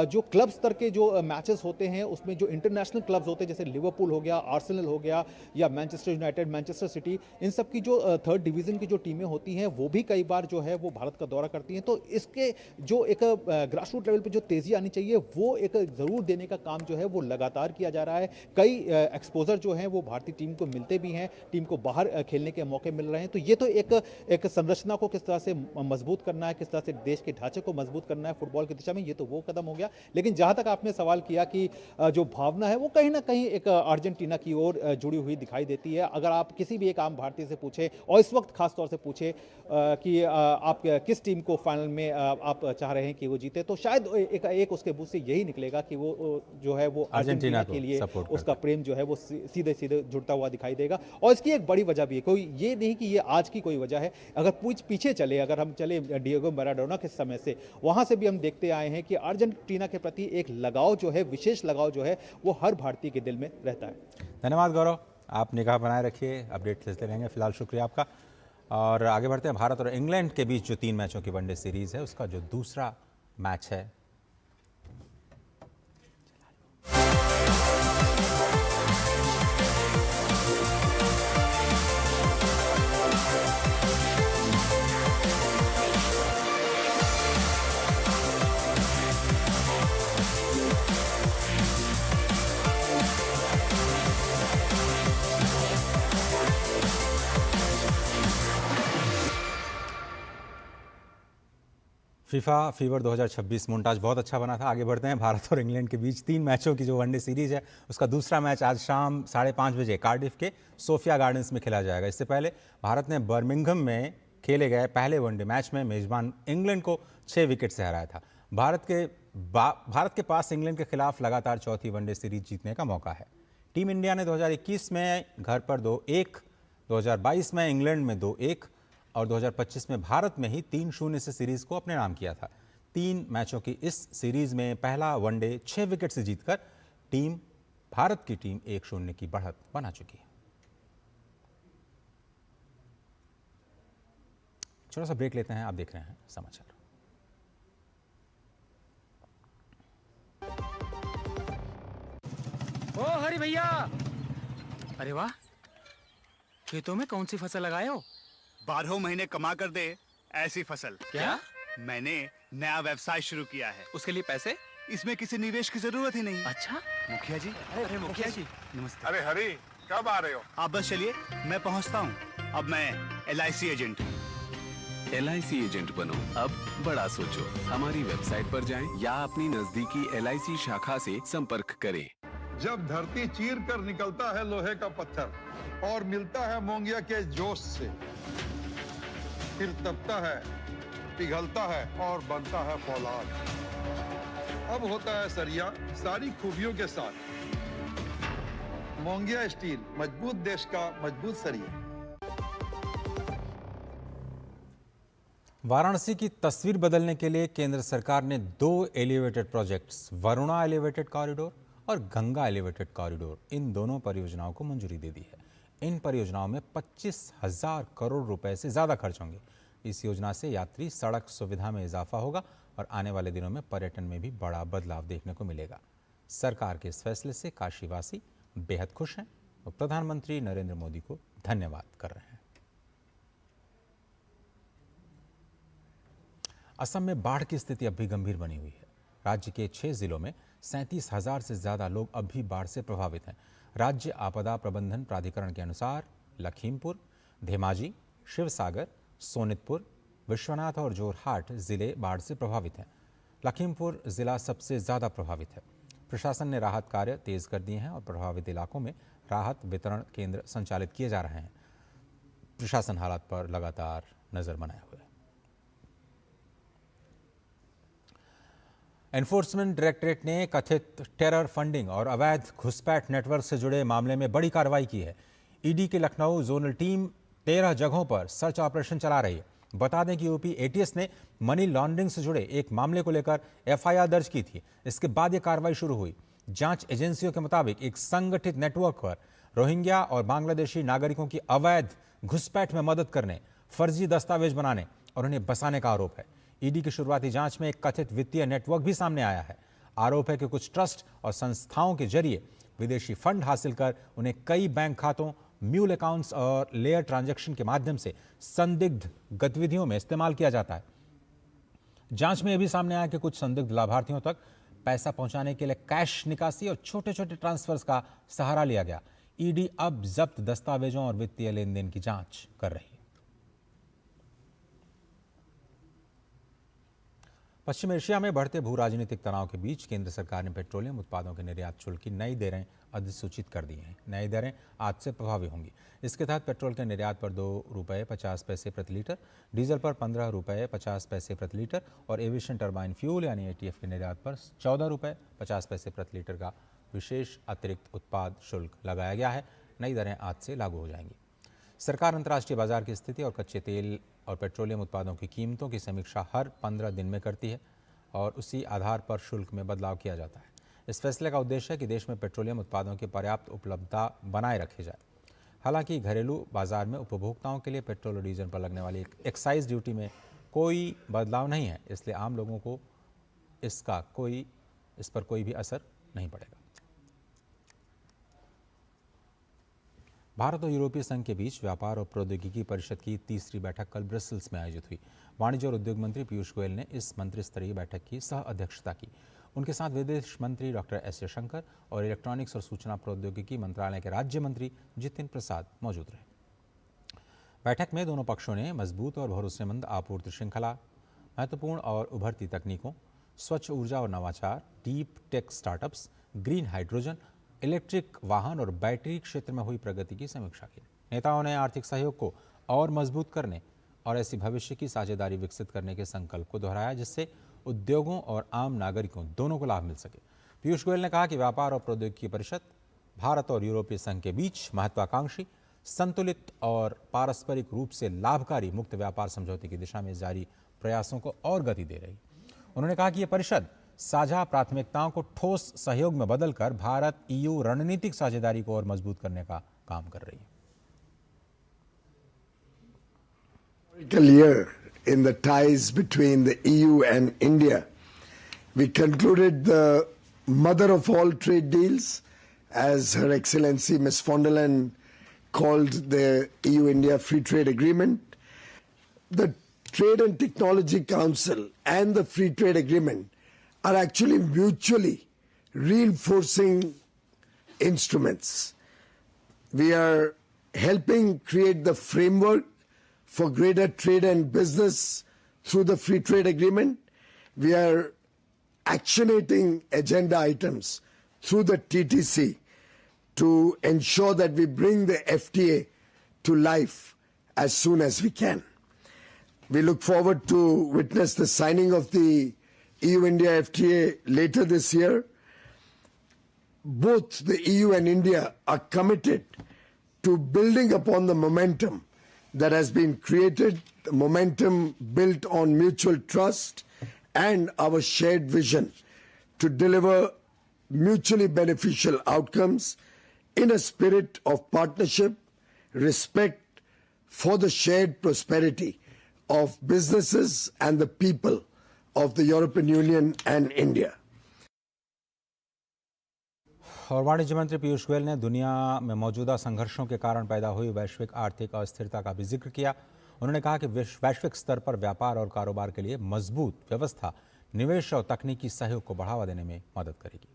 जो क्लब स्तर के जो मैचेस होते हैं उसमें जो इंटरनेशनल क्लब्स होते हैं, जैसे लिवरपूल हो गया, आर्सेनल हो गया या मैनचेस्टर यूनाइटेड, मैनचेस्टर सिटी, इन सब की जो 3rd डिवीज़न की जो टीमें होती हैं वो भी कई बार जो है वो भारत का दौरा करती हैं। तो इसके जो एक ग्रास रूट लेवल पे जो तेजी आनी चाहिए वो एक जरूर देने का काम जो है वो लगातार किया जा रहा है। कई एक्सपोजर जो हैं वो भारतीय टीम को मिलते भी हैं, टीम को बाहर खेलने के मौके मिल रहे हैं। तो ये तो एक संरचना को किस तरह से मजबूत करना है, किस तरह से देश के ढांचे को मजबूत करना है फुटबॉल की दिशा में, ये तो वो कदम हो गया। लेकिन जहां तक आपने सवाल किया कि जो भावना है वो कहीं ना कहीं एक अर्जेंटीना की ओर जुड़ी हुई दिखाई देती है। अगर आप किसी भी एक आम भारतीय से पूछे और इस वक्त खासतौर से पूछे कि आप किस टीम को फाइनल में आप चाह रहे हैं कि वो जीते, तो शायद एक उसके मुंह से यही निकलेगा कि वो जो है वो अर्जेंटीना के लिए उसका प्रेम जो है वो सीधे सीधे जुड़ता हुआ दिखाई देगा। और इसकी एक बड़ी वजह भी है, कोई ये नहीं कि ये आज की कोई वजह है। अगर पीछे चले, अगर हम चले डिएगो मैराडोना के समय से, वहां से भी हम देखते आए हैं कि अर्जेंटीना के प्रति एक लगाव जो है, विशेष लगाव जो है वो हर भारतीय के दिल में रहता है। धन्यवाद गौरव, आप निगाह बनाए रखिए, अपडेट लेते रहेंगे। फिलहाल शुक्रिया आपका। और आगे बढ़ते हैं, भारत और इंग्लैंड के बीच जो 3 मैचों की वनडे सीरीज़ है उसका जो दूसरा मैच है फीफा फीवर 2026 मोन्टाज बहुत अच्छा बना था। आगे बढ़ते हैं। भारत और इंग्लैंड के बीच 3 मैचों की जो वनडे सीरीज है उसका दूसरा मैच आज शाम 5:30 बजे कार्डिफ के सोफिया गार्डन्स में खेला जाएगा। इससे पहले भारत ने बर्मिंघम में खेले गए पहले वनडे मैच में मेजबान इंग्लैंड को 6 विकेट से हराया था। भारत के पास इंग्लैंड के खिलाफ लगातार चौथी वनडे सीरीज जीतने का मौका है। टीम इंडिया ने 2021 में घर पर 2-1, 2022 में इंग्लैंड में 2-1 और 2025 में भारत में ही 3-0 से सीरीज को अपने नाम किया था। 3 मैचों की इस सीरीज में पहला वनडे 6 विकेट से जीतकर भारत की टीम 1-0 की बढ़त बना चुकी है। छोटा सा ब्रेक लेते हैं। आप देख रहे हैं समाचार। ओ हरी भैया, अरे वाह, खेतों में कौन सी फसल लगाए हो? 12 महीने कमा कर दे ऐसी फसल। क्या? मैंने नया व्यवसाय शुरू किया है। उसके लिए पैसे? इसमें किसी निवेश की जरूरत ही नहीं। अच्छा मुखिया जी। अरे मुखिया जी नमस्ते। अरे हरी, कब आ रहे हो? आप बस चलिए, मैं पहुंचता हूं। अब मैं LIC एजेंट हूं। LIC एजेंट बनो, अब बड़ा सोचो। हमारी वेबसाइट पर जाएं या अपनी नजदीकी LIC शाखा से संपर्क करें। जब धरती चीर कर निकलता है लोहे का पत्थर और मिलता है मोंगिया के जोश से, फिर तपता है, पिघलता है और बनता है फौलाद। अब होता है सरिया सारी खूबियों के साथ। मोंगिया स्टील, मजबूत देश का मजबूत सरिया। वाराणसी की तस्वीर बदलने के लिए केंद्र सरकार ने 2 elevated projects, Varuna elevated corridor और गंगा एलिवेटेड कॉरिडोर, इन दोनों परियोजनाओं को मंजूरी दे दी है। इन परियोजनाओं में 25,000 करोड़ रुपए से ज़्यादा खर्च होंगे। इस योजना से यात्री सड़क सुविधा में इजाफा होगा और आने वाले दिनों में पर्यटन में भी बड़ा बदलाव देखने को मिलेगा। सरकार के इस फैसले से काशीवासी बेहद खुश हैं और प्रधानमंत्री नरेंद्र मोदी को धन्यवाद कर रहे हैं। असम में बाढ़ की स्थिति अब भी गंभीर बनी हुई है। राज्य के 6 जिलों में 37,000 से ज़्यादा लोग अब भी बाढ़ से प्रभावित हैं। राज्य आपदा प्रबंधन प्राधिकरण के अनुसार लखीमपुर, धेमाजी, शिवसागर, सोनितपुर, विश्वनाथ और जोरहाट जिले बाढ़ से प्रभावित हैं। लखीमपुर जिला सबसे ज़्यादा प्रभावित है। प्रशासन ने राहत कार्य तेज कर दिए हैं और प्रभावित इलाकों में राहत वितरण केंद्र संचालित किए जा रहे हैं। प्रशासन हालात पर लगातार नजर बनाए हुए है। एनफोर्समेंट डायरेक्टरेट ने कथित टेरर फंडिंग और अवैध घुसपैठ नेटवर्क से जुड़े मामले में बड़ी कार्रवाई की है। ईडी की लखनऊ जोनल टीम 13 जगहों पर सर्च ऑपरेशन चला रही है। बता दें कि यूपी ATS ने मनी लॉन्ड्रिंग से जुड़े एक मामले को लेकर FIR दर्ज की थी। इसके बाद यह कार्रवाई शुरू हुई। जांच एजेंसियों के मुताबिक एक संगठित नेटवर्क पर रोहिंग्या और बांग्लादेशी नागरिकों की अवैध घुसपैठ में मदद करने, फर्जी दस्तावेज बनाने और उन्हें बसाने का आरोप है। ईडी की शुरुआती जांच में एक कथित वित्तीय नेटवर्क भी सामने आया है। आरोप है कि कुछ ट्रस्ट और संस्थाओं के जरिए विदेशी फंड हासिल कर उन्हें कई बैंक खातों, म्यूल अकाउंट्स और लेयर ट्रांजैक्शन के माध्यम से संदिग्ध गतिविधियों में इस्तेमाल किया जाता है। जांच में यह भी सामने आया कि कुछ संदिग्ध लाभार्थियों तक पैसा पहुंचाने के लिए कैश निकासी और छोटे छोटे ट्रांसफर्स का सहारा लिया गया। ईडी अब जब्त दस्तावेजों और वित्तीय लेन देन की जांच कर रही है। पश्चिम एशिया में बढ़ते भू राजनीतिक तनाव के बीच केंद्र सरकार ने पेट्रोलियम उत्पादों के निर्यात शुल्क की नई दरें अधिसूचित कर दी हैं। नई दरें आज से प्रभावी होंगी। इसके तहत पेट्रोल के निर्यात पर 2 रुपये 50 पैसे प्रति लीटर, डीजल पर 15 रुपये 50 पैसे प्रति लीटर और एविएशन टरबाइन फ्यूल यानी ATF के निर्यात पर 14 रुपये 50 पैसे प्रति लीटर का विशेष अतिरिक्त उत्पाद शुल्क लगाया गया है। नई दरें आज से लागू हो जाएंगी। सरकार अंतर्राष्ट्रीय बाजार की स्थिति और कच्चे तेल और पेट्रोलियम उत्पादों की कीमतों की समीक्षा हर 15 दिन में करती है और उसी आधार पर शुल्क में बदलाव किया जाता है। इस फैसले का उद्देश्य है कि देश में पेट्रोलियम उत्पादों की पर्याप्त उपलब्धता बनाए रखी जाए। हालांकि घरेलू बाजार में उपभोक्ताओं के लिए पेट्रोल और डीजल पर लगने वाली एक्साइज ड्यूटी में कोई बदलाव नहीं है, इसलिए आम लोगों को इस पर कोई भी असर नहीं पड़ेगा। भारत और यूरोपीय संघ के बीच व्यापार और प्रौद्योगिकी परिषद की तीसरी बैठक कल ब्रसेल्स में आयोजित हुई। वाणिज्य और उद्योग मंत्री पीयूष गोयल ने इस मंत्रिस्तरीय बैठक की सह अध्यक्षता की। उनके साथ विदेश मंत्री डॉक्टर S जयशंकर और इलेक्ट्रॉनिक्स और सूचना प्रौद्योगिकी मंत्रालय के राज्य मंत्री जितिन प्रसाद मौजूद रहे। बैठक में दोनों पक्षों ने मजबूत और भरोसेमंद आपूर्ति श्रृंखला, महत्वपूर्ण और उभरती तकनीकों, स्वच्छ ऊर्जा और नवाचार, deep tech startups, green hydrogen, electric वाहन और बैटरी क्षेत्र में हुई प्रगति की समीक्षा की। नेताओं ने आर्थिक सहयोग को और मजबूत करने और ऐसी भविष्य की साझेदारी विकसित करने के संकल्प को दोहराया जिससे उद्योगों और आम नागरिकों दोनों को लाभ मिल सके। पीयूष गोयल ने कहा कि व्यापार और प्रौद्योगिकी परिषद भारत और यूरोपीय संघ के बीच महत्वाकांक्षी, संतुलित और पारस्परिक रूप से लाभकारी मुक्त व्यापार समझौते की दिशा में जारी प्रयासों को और गति दे रही। उन्होंने कहा कि यह परिषद साझा प्राथमिकताओं को ठोस सहयोग में बदलकर भारत EU रणनीतिक साझेदारी को और मजबूत करने का काम कर रही है। Year in the ties between the EU and India, we concluded the mother of all trade deals, as Her Excellency Ms. von der Leyen called the EU-India Free Trade Agreement. The Trade and Technology Council and the Free Trade Agreement are actually mutually reinforcing instruments. We are helping create the framework for greater trade and business through the Free Trade Agreement. We are actionating agenda items through the TTC to ensure that we bring the FTA to life as soon as we can. We look forward to witness the signing of the EU-India FTA later this year. Both the EU and India are committed to building upon the momentum that has been created, the momentum built on mutual trust and our shared vision to deliver mutually beneficial outcomes in a spirit of partnership, respect for the shared prosperity of businesses and the people of the European Union and India. और वाणिज्य मंत्री पीयूष गोयल ने दुनिया में मौजूदा संघर्षों के कारण पैदा हुई वैश्विक आर्थिक अस्थिरता का भी जिक्र किया। उन्होंने कहा कि वैश्विक स्तर पर व्यापार और कारोबार के लिए मजबूत व्यवस्था निवेश और तकनीकी सहयोग को बढ़ावा देने में मदद करेगी।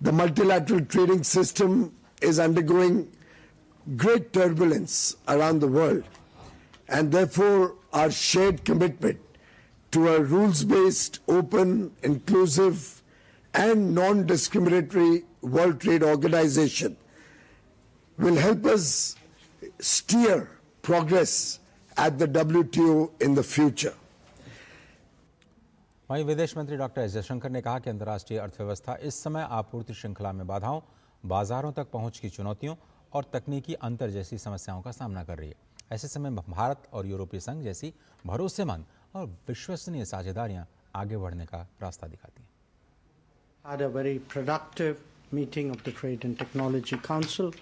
The multilateral trading system is undergoing great turbulence around the world, and therefore our shared commitment to a rules-based, open, inclusive and non-discriminatory World Trade Organization will help us steer progress at the WTO in the future. वहीं विदेश मंत्री डॉक्टर एस जयशंकर ने कहा कि अंतर्राष्ट्रीय अर्थव्यवस्था इस समय आपूर्ति श्रृंखला में बाधाओं, बाजारों तक पहुंच की चुनौतियों और तकनीकी अंतर जैसी समस्याओं का सामना कर रही है। ऐसे समय में भारत और यूरोपीय संघ जैसी भरोसेमंद और विश्वसनीय साझेदारियां आगे बढ़ने का रास्ता दिखाती हैं। Had a very productive meeting of the Trade and Technology Council.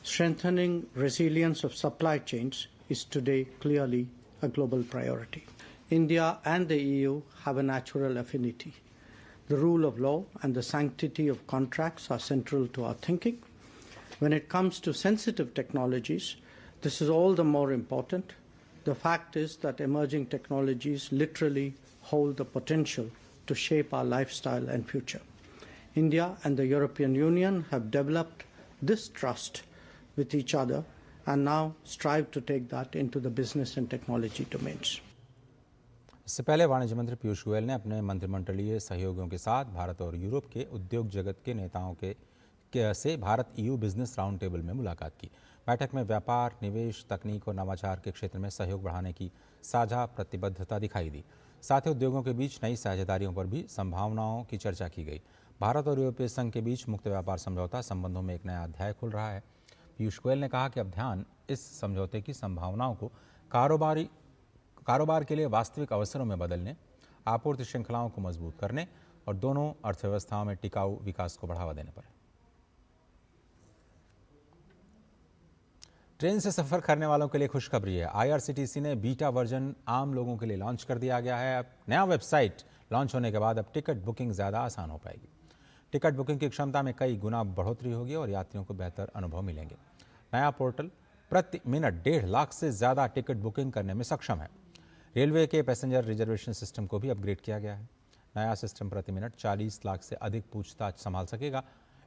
Strengthening resilience of supply chains is today clearly a global priority. India and the EU have a natural affinity. The rule of law and the sanctity of contracts are central to our thinking. When it comes to sensitive technologies, this is all the more important. The fact is that emerging technologies literally hold the potential to shape our lifestyle and future. India and the European Union have developed this trust with each other and now strive to take that into the business and technology domains. इससे पहले वाणिज्य मंत्री पीयूष गोयल ने अपने मंत्रिमंडलीय सहयोगियों के साथ भारत और यूरोप के उद्योग जगत के नेताओं से Bharat EU business round table में मुलाकात की। बैठक में व्यापार, निवेश, तकनीक और नवाचार के क्षेत्र में सहयोग बढ़ाने की साझा प्रतिबद्धता दिखाई दी। साथ ही उद्योगों के बीच नई साझेदारियों पर भी संभावनाओं की चर्चा की गई। भारत और यूरोपीय संघ के बीच मुक्त व्यापार समझौता संबंधों में एक नया अध्याय खुल रहा है। पीयूष गोयल ने कहा कि अब ध्यान इस समझौते की संभावनाओं को कारोबार के लिए वास्तविक अवसरों में बदलने, आपूर्ति श्रृंखलाओं को मजबूत करने और दोनों अर्थव्यवस्थाओं में टिकाऊ विकास को बढ़ावा देने पर है। ट्रेन से सफर करने वालों के लिए खुशखबरी है। IRCTC ने बीटा वर्जन आम लोगों के लिए लॉन्च कर दिया गया है। अब नया वेबसाइट लॉन्च होने के बाद अब टिकट बुकिंग ज़्यादा आसान हो पाएगी। टिकट बुकिंग की क्षमता में कई गुना बढ़ोतरी होगी और यात्रियों को बेहतर अनुभव मिलेंगे। नया पोर्टल प्रति मिनट 1.5 लाख से ज़्यादा टिकट बुकिंग करने में सक्षम है। रेलवे के पैसेंजर रिजर्वेशन सिस्टम को भी अपग्रेड किया गया है। नया सिस्टम प्रति मिनट 40 लाख से अधिक पूछताछ संभाल सकेगा।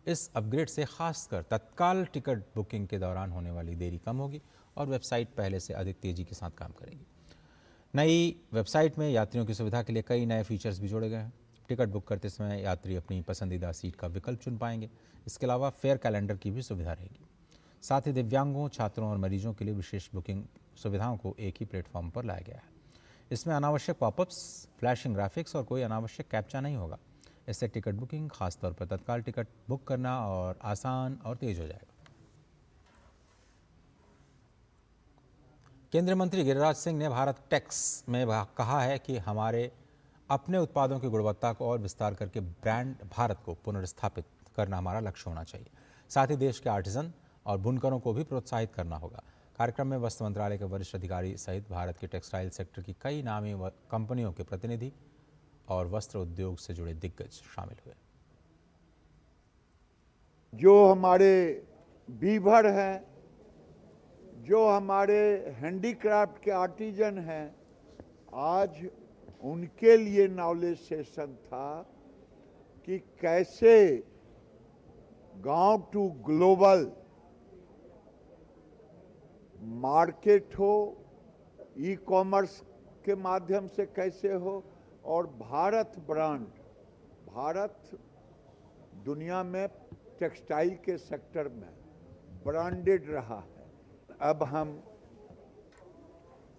इस अपग्रेड से खासकर तत्काल टिकट बुकिंग के दौरान होने वाली देरी कम होगी और वेबसाइट पहले से अधिक तेजी के साथ काम करेगी। नई वेबसाइट में यात्रियों की सुविधा के लिए कई नए फीचर्स भी जोड़े गए हैं। टिकट बुक करते समय यात्री अपनी पसंदीदा सीट का विकल्प चुन पाएंगे। इसके अलावा फेयर कैलेंडर की भी सुविधा रहेगी। साथ ही दिव्यांगों, छात्रों और मरीजों के लिए विशेष बुकिंग सुविधाओं को एक ही प्लेटफॉर्म पर लाया गया है। इसमें अनावश्यक पॉपअप्स, फ्लैशिंग ग्राफिक्स और कोई अनावश्यक कैप्चा नहीं होगा। इससे टिकट बुकिंग, खासतौर पर तत्काल टिकट बुक करना और आसान और तेज हो जाएगा। केंद्रीय मंत्री गिरिराज सिंह ने भारत टैक्स में कहा है कि हमारे अपने उत्पादों की गुणवत्ता को और विस्तार करके ब्रांड भारत को पुनर्स्थापित करना हमारा लक्ष्य होना चाहिए। साथ ही देश के आर्टिजन और बुनकरों को भी प्रोत्साहित करना होगा। कार्यक्रम में वस्त्र मंत्रालय के वरिष्ठ अधिकारी सहित भारत के टेक्सटाइल सेक्टर की कई नामी कंपनियों के प्रतिनिधि और वस्त्र उद्योग से जुड़े दिग्गज शामिल हुए। जो हमारे वीवर हैं, जो हमारे हैंडीक्राफ्ट के आर्टिजन हैं, आज उनके लिए नॉलेज सेशन था कि कैसे गांव टू ग्लोबल मार्केट हो, ई कॉमर्स के माध्यम से कैसे हो, और भारत ब्रांड, भारत दुनिया में टेक्सटाइल के सेक्टर में ब्रांडेड रहा है। अब हम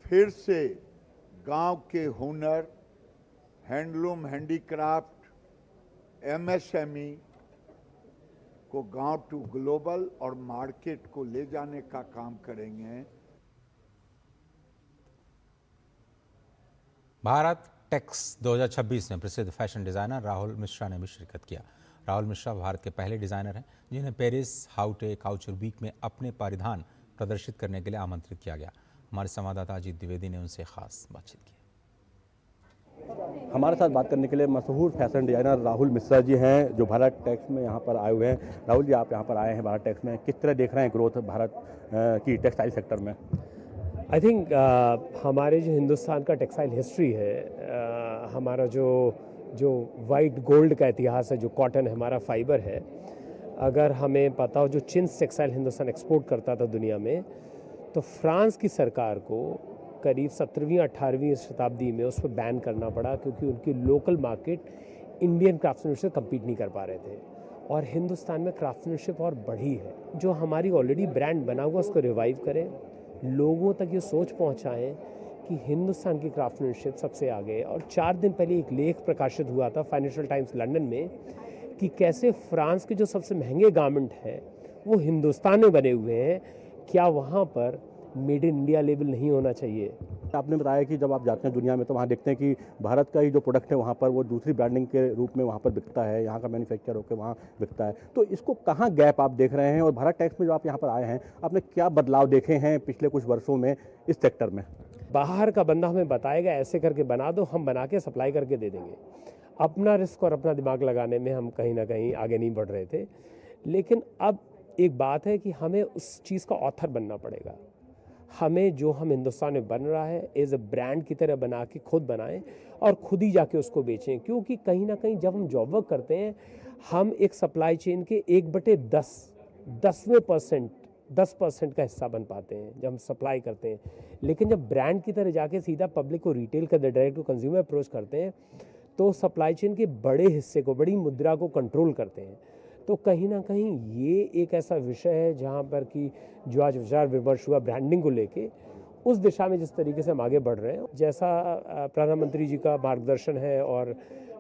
फिर से गांव के हुनर, हैंडलूम, हैंडीक्राफ्ट, एमएसएमई को गांव टू ग्लोबल और मार्केट को ले जाने का काम करेंगे। भारत टेक्स 2026 में प्रसिद्ध फैशन डिजाइनर राहुल मिश्रा ने भी शिरकत किया। राहुल मिश्रा भारत के पहले डिजाइनर हैं जिन्हें पेरिस हाउटे काउचर वीक में अपने परिधान प्रदर्शित करने के लिए आमंत्रित किया गया। हमारे संवाददाता अजीत द्विवेदी ने उनसे खास बातचीत की। हमारे साथ बात करने के लिए मशहूर फैशन डिजाइनर राहुल मिश्रा जी हैं, जो भारत टैक्स में यहाँ पर आए हुए हैं। राहुल जी, आप यहाँ पर आए हैं भारत टैक्स में, किस तरह देख रहे हैं ग्रोथ भारत की टेक्सटाइल सेक्टर में? आई थिंक हमारे जो हिंदुस्तान का टेक्सटाइल हिस्ट्री है, हमारा जो वाइट गोल्ड का इतिहास है, जो कॉटन हमारा फाइबर है, अगर हमें पता हो जो चिन्स टेक्सटाइल हिंदुस्तान एक्सपोर्ट करता था दुनिया में, तो फ्रांस की सरकार को करीब 17वीं 18वीं शताब्दी में उस पर बैन करना पड़ा, क्योंकि उनकी लोकल मार्केट इंडियन क्राफ्ट्समैनशिप से कम्पीट नहीं कर पा रहे थे। और हिंदुस्तान में क्राफ्ट्समैनशिप और बढ़ी है। जो हमारी ऑलरेडी ब्रांड बना हुआ उसको रिवाइव करें, लोगों तक ये सोच पहुंचाएं कि हिंदुस्तान की क्राफ्ट्समैनशिप सबसे आगे। और 4 दिन पहले एक लेख प्रकाशित हुआ था फाइनेंशियल टाइम्स लंदन में कि कैसे फ्रांस के जो सबसे महंगे गारमेंट हैं वो हिंदुस्तान में बने हुए हैं, क्या वहाँ पर मेड इन इंडिया लेबल नहीं होना चाहिए? आपने बताया कि जब आप जाते हैं दुनिया में तो वहाँ देखते हैं कि भारत का ही जो प्रोडक्ट है वहाँ पर वो दूसरी ब्रांडिंग के रूप में वहाँ पर बिकता है, यहाँ का मैन्युफैक्चर होकर वहाँ बिकता है। तो इसको कहाँ गैप आप देख रहे हैं, और भारत टैक्स में जो आप यहाँ पर आए हैं, आपने क्या बदलाव देखे हैं पिछले कुछ वर्षों में इस सेक्टर में? बाहर का बंदा हमें बताएगा ऐसे करके बना दो, हम बना के सप्लाई करके दे देंगे। अपना रिस्क और अपना दिमाग लगाने में हम कहीं ना कहीं आगे नहीं बढ़ रहे थे। लेकिन अब एक बात है कि हमें उस चीज़ का ऑथर बनना पड़ेगा। हमें जो हम हिंदुस्तान में बन रहा है एज अ ब्रांड की तरह बना के खुद बनाएं और खुद ही जाके उसको बेचें। क्योंकि कहीं ना कहीं जब हम जॉब वर्क करते हैं, हम एक सप्लाई चेन के 10% का हिस्सा बन पाते हैं जब हम सप्लाई करते हैं। लेकिन जब ब्रांड की तरह जाके सीधा पब्लिक को रिटेल का डायरेक्ट टू कंज्यूमर अप्रोच करते हैं, तो सप्लाई चेन के बड़े हिस्से को, बड़ी मुद्रा को कंट्रोल करते हैं। तो कहीं ना कहीं ये एक ऐसा विषय है जहाँ पर कि जो आज विचार विमर्श हुआ ब्रांडिंग को लेके, उस दिशा में जिस तरीके से हम आगे बढ़ रहे हैं, जैसा प्रधानमंत्री जी का मार्गदर्शन है और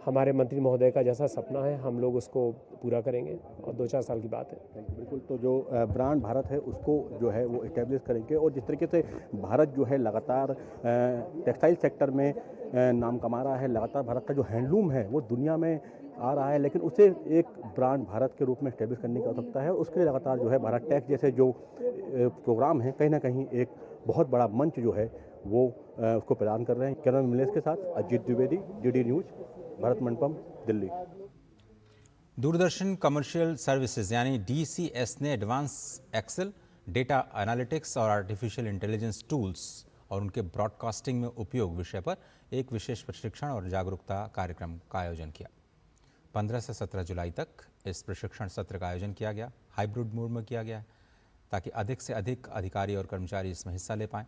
हमारे मंत्री महोदय का जैसा सपना है, हम लोग उसको पूरा करेंगे और 2-4 साल की बात है। बिल्कुल। तो जो ब्रांड भारत है उसको जो है वो इस्टेब्लिश करेंगे, और जिस तरीके से भारत जो है लगातार टेक्सटाइल सेक्टर में नाम कमा रहा है, लगातार भारत का जो हैंडलूम है वो दुनिया में आ रहा है, लेकिन उसे एक ब्रांड भारत के रूप में इस्टेब्लिश करने की आवश्यकता है। उसके लिए लगातार जो है भारत टैक्स जैसे जो प्रोग्राम है कहीं ना कहीं एक बहुत बड़ा मंच जो है वो उसको प्रदान कर रहे हैं। कैमरा मैन मिलेश के साथ Ajit Dwivedi, DD news, Bharat Mandapam, Delhi. Doordarshan commercial services यानी DCS ने एडवांस एक्सेल, डेटा एनालिटिक्स और आर्टिफिशियल इंटेलिजेंस टूल्स और उनके ब्रॉडकास्टिंग में उपयोग विषय पर एक विशेष प्रशिक्षण और जागरूकता कार्यक्रम का आयोजन किया। 15 से 17 जुलाई तक इस प्रशिक्षण सत्र का आयोजन किया गया। हाइब्रिड मोड में किया गया है ताकि अधिक से अधिक अधिकारी और कर्मचारी इसमें हिस्सा ले पाएं।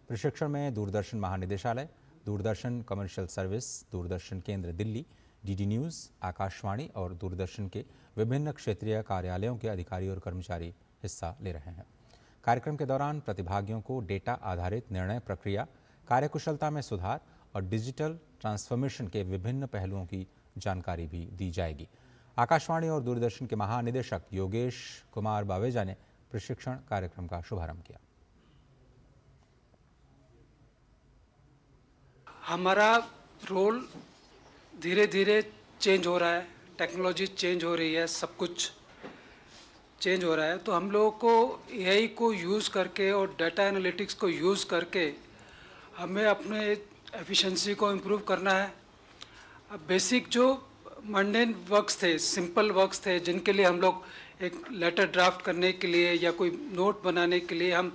प्रशिक्षण में दूरदर्शन महानिदेशालय, दूरदर्शन कमर्शियल सर्विस, दूरदर्शन केंद्र दिल्ली, डीडी न्यूज़, आकाशवाणी और दूरदर्शन के विभिन्न क्षेत्रीय कार्यालयों के अधिकारी और कर्मचारी हिस्सा ले रहे हैं। कार्यक्रम के दौरान प्रतिभागियों को डेटा आधारित निर्णय प्रक्रिया, कार्यकुशलता में सुधार और डिजिटल ट्रांसफॉर्मेशन के विभिन्न पहलुओं की जानकारी भी दी जाएगी। आकाशवाणी और दूरदर्शन के महानिदेशक योगेश कुमार बावेजा ने प्रशिक्षण कार्यक्रम का शुभारंभ किया। हमारा रोल धीरे धीरे चेंज हो रहा है, टेक्नोलॉजी चेंज हो रही है, सब कुछ चेंज हो रहा है, तो हम लोगों को एआई को यूज़ करके और डाटा एनालिटिक्स को यूज़ करके हमें अपने एफिशिएंसी को इम्प्रूव करना है। अब बेसिक जो मंडेन वर्क्स थे, सिंपल वर्क्स थे, जिनके लिए हम लोग एक लेटर ड्राफ्ट करने के लिए या कोई नोट बनाने के लिए हम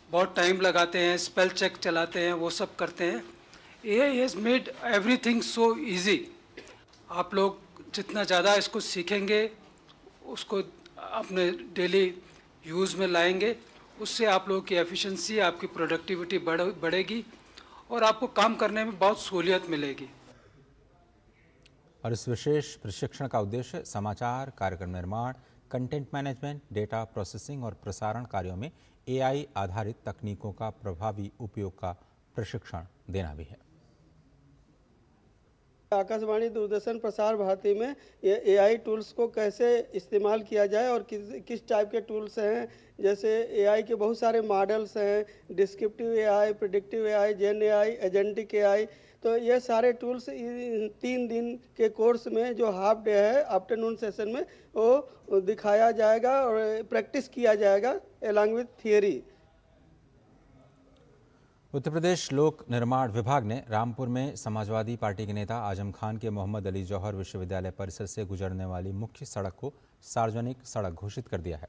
बहुत टाइम लगाते हैं, स्पेल चेक चलाते हैं, वो सब करते हैं। AI has made everything so easy। आप लोग जितना ज़्यादा इसको सीखेंगे, उसको अपने डेली यूज़ में लाएंगे, उससे आप लोगों की एफिशिएंसी, आपकी प्रोडक्टिविटी बढ़ेगी और आपको काम करने में बहुत सहूलियत मिलेगी। और इस विशेष प्रशिक्षण का उद्देश्य समाचार, कार्यक्रम निर्माण, कंटेंट मैनेजमेंट, डेटा प्रोसेसिंग और प्रसारण कार्यों में AI आधारित तकनीकों का प्रभावी उपयोग का प्रशिक्षण देना भी है। आकाशवाणी, दूरदर्शन, प्रसार भारती में ये AI टूल्स को कैसे इस्तेमाल किया जाए और किस टाइप के टूल्स हैं। जैसे AI के बहुत सारे मॉडल्स हैं, डिस्क्रिप्टिव AI, प्रेडिक्टिव AI, जेन AI, एजेंटिक AI। तो ये सारे टूल्स 3 दिन के कोर्स में जो हाफ डे है, आफ्टरनून सेशन में वो दिखाया जाएगा और प्रैक्टिस किया जाएगा along with theory. Uttar Pradesh लोक निर्माण विभाग ने रामपुर में समाजवादी पार्टी के नेता आजम खान के मोहम्मद अली जौहर विश्वविद्यालय परिसर से गुजरने वाली मुख्य सड़क को सार्वजनिक सड़क घोषित कर दिया है।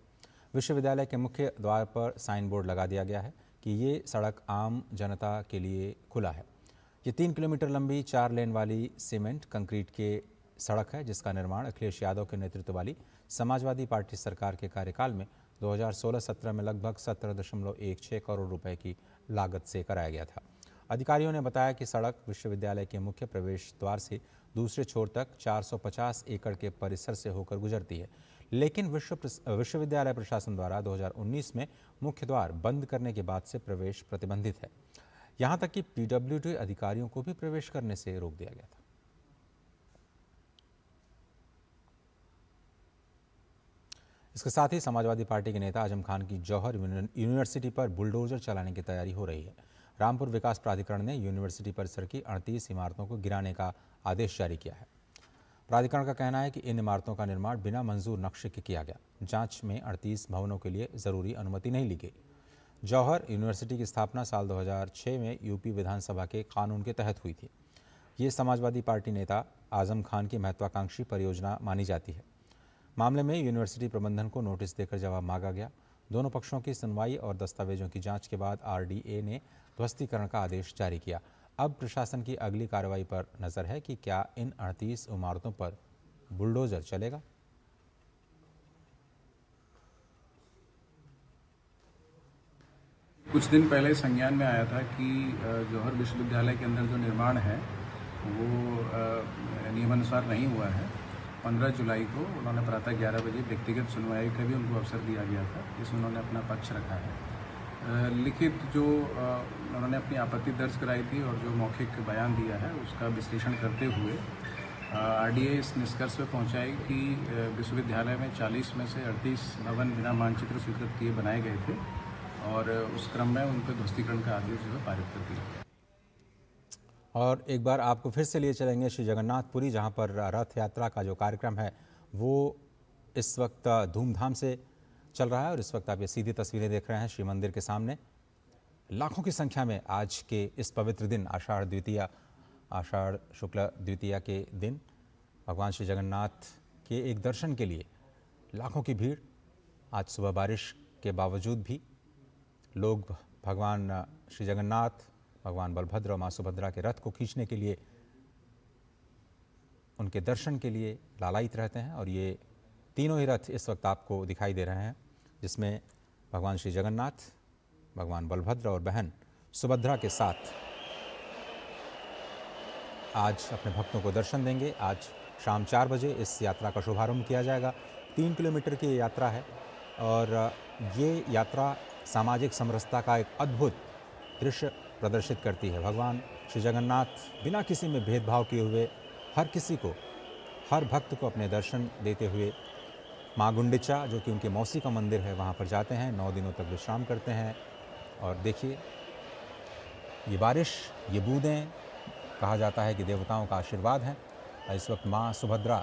विश्वविद्यालय के मुख्य द्वार पर साइन बोर्ड लगा दिया गया है कि ये सड़क आम जनता के लिए खुला है। ये 3 किलोमीटर लंबी 4 लेन वाली सीमेंट कंक्रीट के सड़क है, जिसका निर्माण अखिलेश यादव के नेतृत्व वाली समाजवादी पार्टी सरकार के कार्यकाल में 2016-17 में लगभग 17.16 करोड़ रुपए की लागत से कराया गया था। अधिकारियों ने बताया कि सड़क विश्वविद्यालय के मुख्य प्रवेश द्वार से दूसरे छोर तक 450 एकड़ के परिसर से होकर गुजरती है, लेकिन विश्वविद्यालय प्रशासन द्वारा 2019 में मुख्य द्वार बंद करने के बाद से प्रवेश प्रतिबंधित है। यहाँ तक कि PWD अधिकारियों को भी प्रवेश करने से रोक दिया गया था। इसके साथ ही समाजवादी पार्टी के नेता आजम खान की जौहर यूनिवर्सिटी पर बुलडोजर चलाने की तैयारी हो रही है। रामपुर विकास प्राधिकरण ने यूनिवर्सिटी परिसर की 38 इमारतों को गिराने का आदेश जारी किया है। प्राधिकरण का कहना है कि इन इमारतों का निर्माण बिना मंजूर नक्शे के किया गया। जांच में 38 भवनों के लिए जरूरी अनुमति नहीं ली गई। जौहर यूनिवर्सिटी की स्थापना साल 2006 में यूपी विधानसभा के कानून के तहत हुई थी। ये समाजवादी पार्टी नेता आजम खान की महत्वाकांक्षी परियोजना मानी जाती है। मामले में यूनिवर्सिटी प्रबंधन को नोटिस देकर जवाब मांगा गया। दोनों पक्षों की सुनवाई और दस्तावेजों की जांच के बाद RDA ने ध्वस्तीकरण का आदेश जारी किया। अब प्रशासन की अगली कार्रवाई पर नजर है कि क्या इन 38 इमारतों पर बुलडोजर चलेगा। कुछ दिन पहले संज्ञान में आया था कि जौहर विश्वविद्यालय के अंदर जो निर्माण है वो नियमानुसार नहीं हुआ है। 15 जुलाई को उन्होंने प्रातः 11 बजे व्यक्तिगत सुनवाई का भी उनको अवसर दिया गया था, जिसमें उन्होंने अपना पक्ष रखा है। लिखित जो उन्होंने अपनी आपत्ति दर्ज कराई थी और जो मौखिक बयान दिया है उसका विश्लेषण करते हुए RDA इस निष्कर्ष पर पहुंचा है कि विश्वविद्यालय में 40 में से 38 भवन बिना मानचित्र स्वीकृत किए बनाए गए थे और उस क्रम में उन पर ध्वस्तीकरण का आदेश जो है पारित कर दिया। और एक बार आपको फिर से लिए चलेंगे श्री जगन्नाथपुरी, जहां पर रथ यात्रा का जो कार्यक्रम है वो इस वक्त धूमधाम से चल रहा है। और इस वक्त आप ये सीधी तस्वीरें देख रहे हैं श्री मंदिर के सामने। लाखों की संख्या में आज के इस पवित्र दिन आषाढ़ शुक्ल द्वितीया के दिन भगवान श्री जगन्नाथ के एक दर्शन के लिए लाखों की भीड़। आज सुबह बारिश के बावजूद भी लोग भगवान श्री जगन्नाथ, भगवान बलभद्र और माँ सुभद्रा के रथ को खींचने के लिए, उनके दर्शन के लिए लालायित रहते हैं। और ये तीनों ही रथ इस वक्त आपको दिखाई दे रहे हैं, जिसमें भगवान श्री जगन्नाथ, भगवान बलभद्र और बहन सुभद्रा के साथ आज अपने भक्तों को दर्शन देंगे। आज शाम 4 बजे इस यात्रा का शुभारंभ किया जाएगा। 3 किलोमीटर की ये यात्रा है और ये यात्रा सामाजिक समरसता का एक अद्भुत दृश्य प्रदर्शित करती है। भगवान श्री जगन्नाथ बिना किसी में भेदभाव किए हुए हर किसी को, हर भक्त को अपने दर्शन देते हुए माँ गुंडिचा, जो कि उनके मौसी का मंदिर है, वहाँ पर जाते हैं। 9 दिनों तक विश्राम करते हैं। और देखिए ये बारिश, ये बूंदें, कहा जाता है कि देवताओं का आशीर्वाद है। इस वक्त माँ सुभद्रा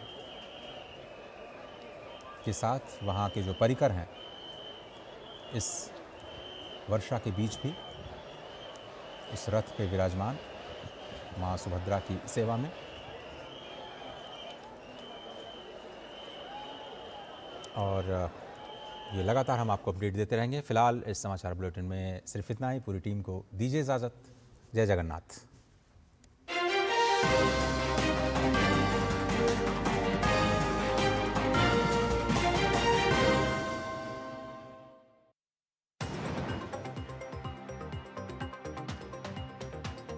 के साथ वहाँ के जो परिकर हैं इस वर्षा के बीच भी इस रथ पे विराजमान माँ सुभद्रा की सेवा में। और ये लगातार हम आपको अपडेट देते रहेंगे। फिलहाल इस समाचार बुलेटिन में सिर्फ इतना ही। पूरी टीम को दीजिए इजाज़त। जय जगन्नाथ।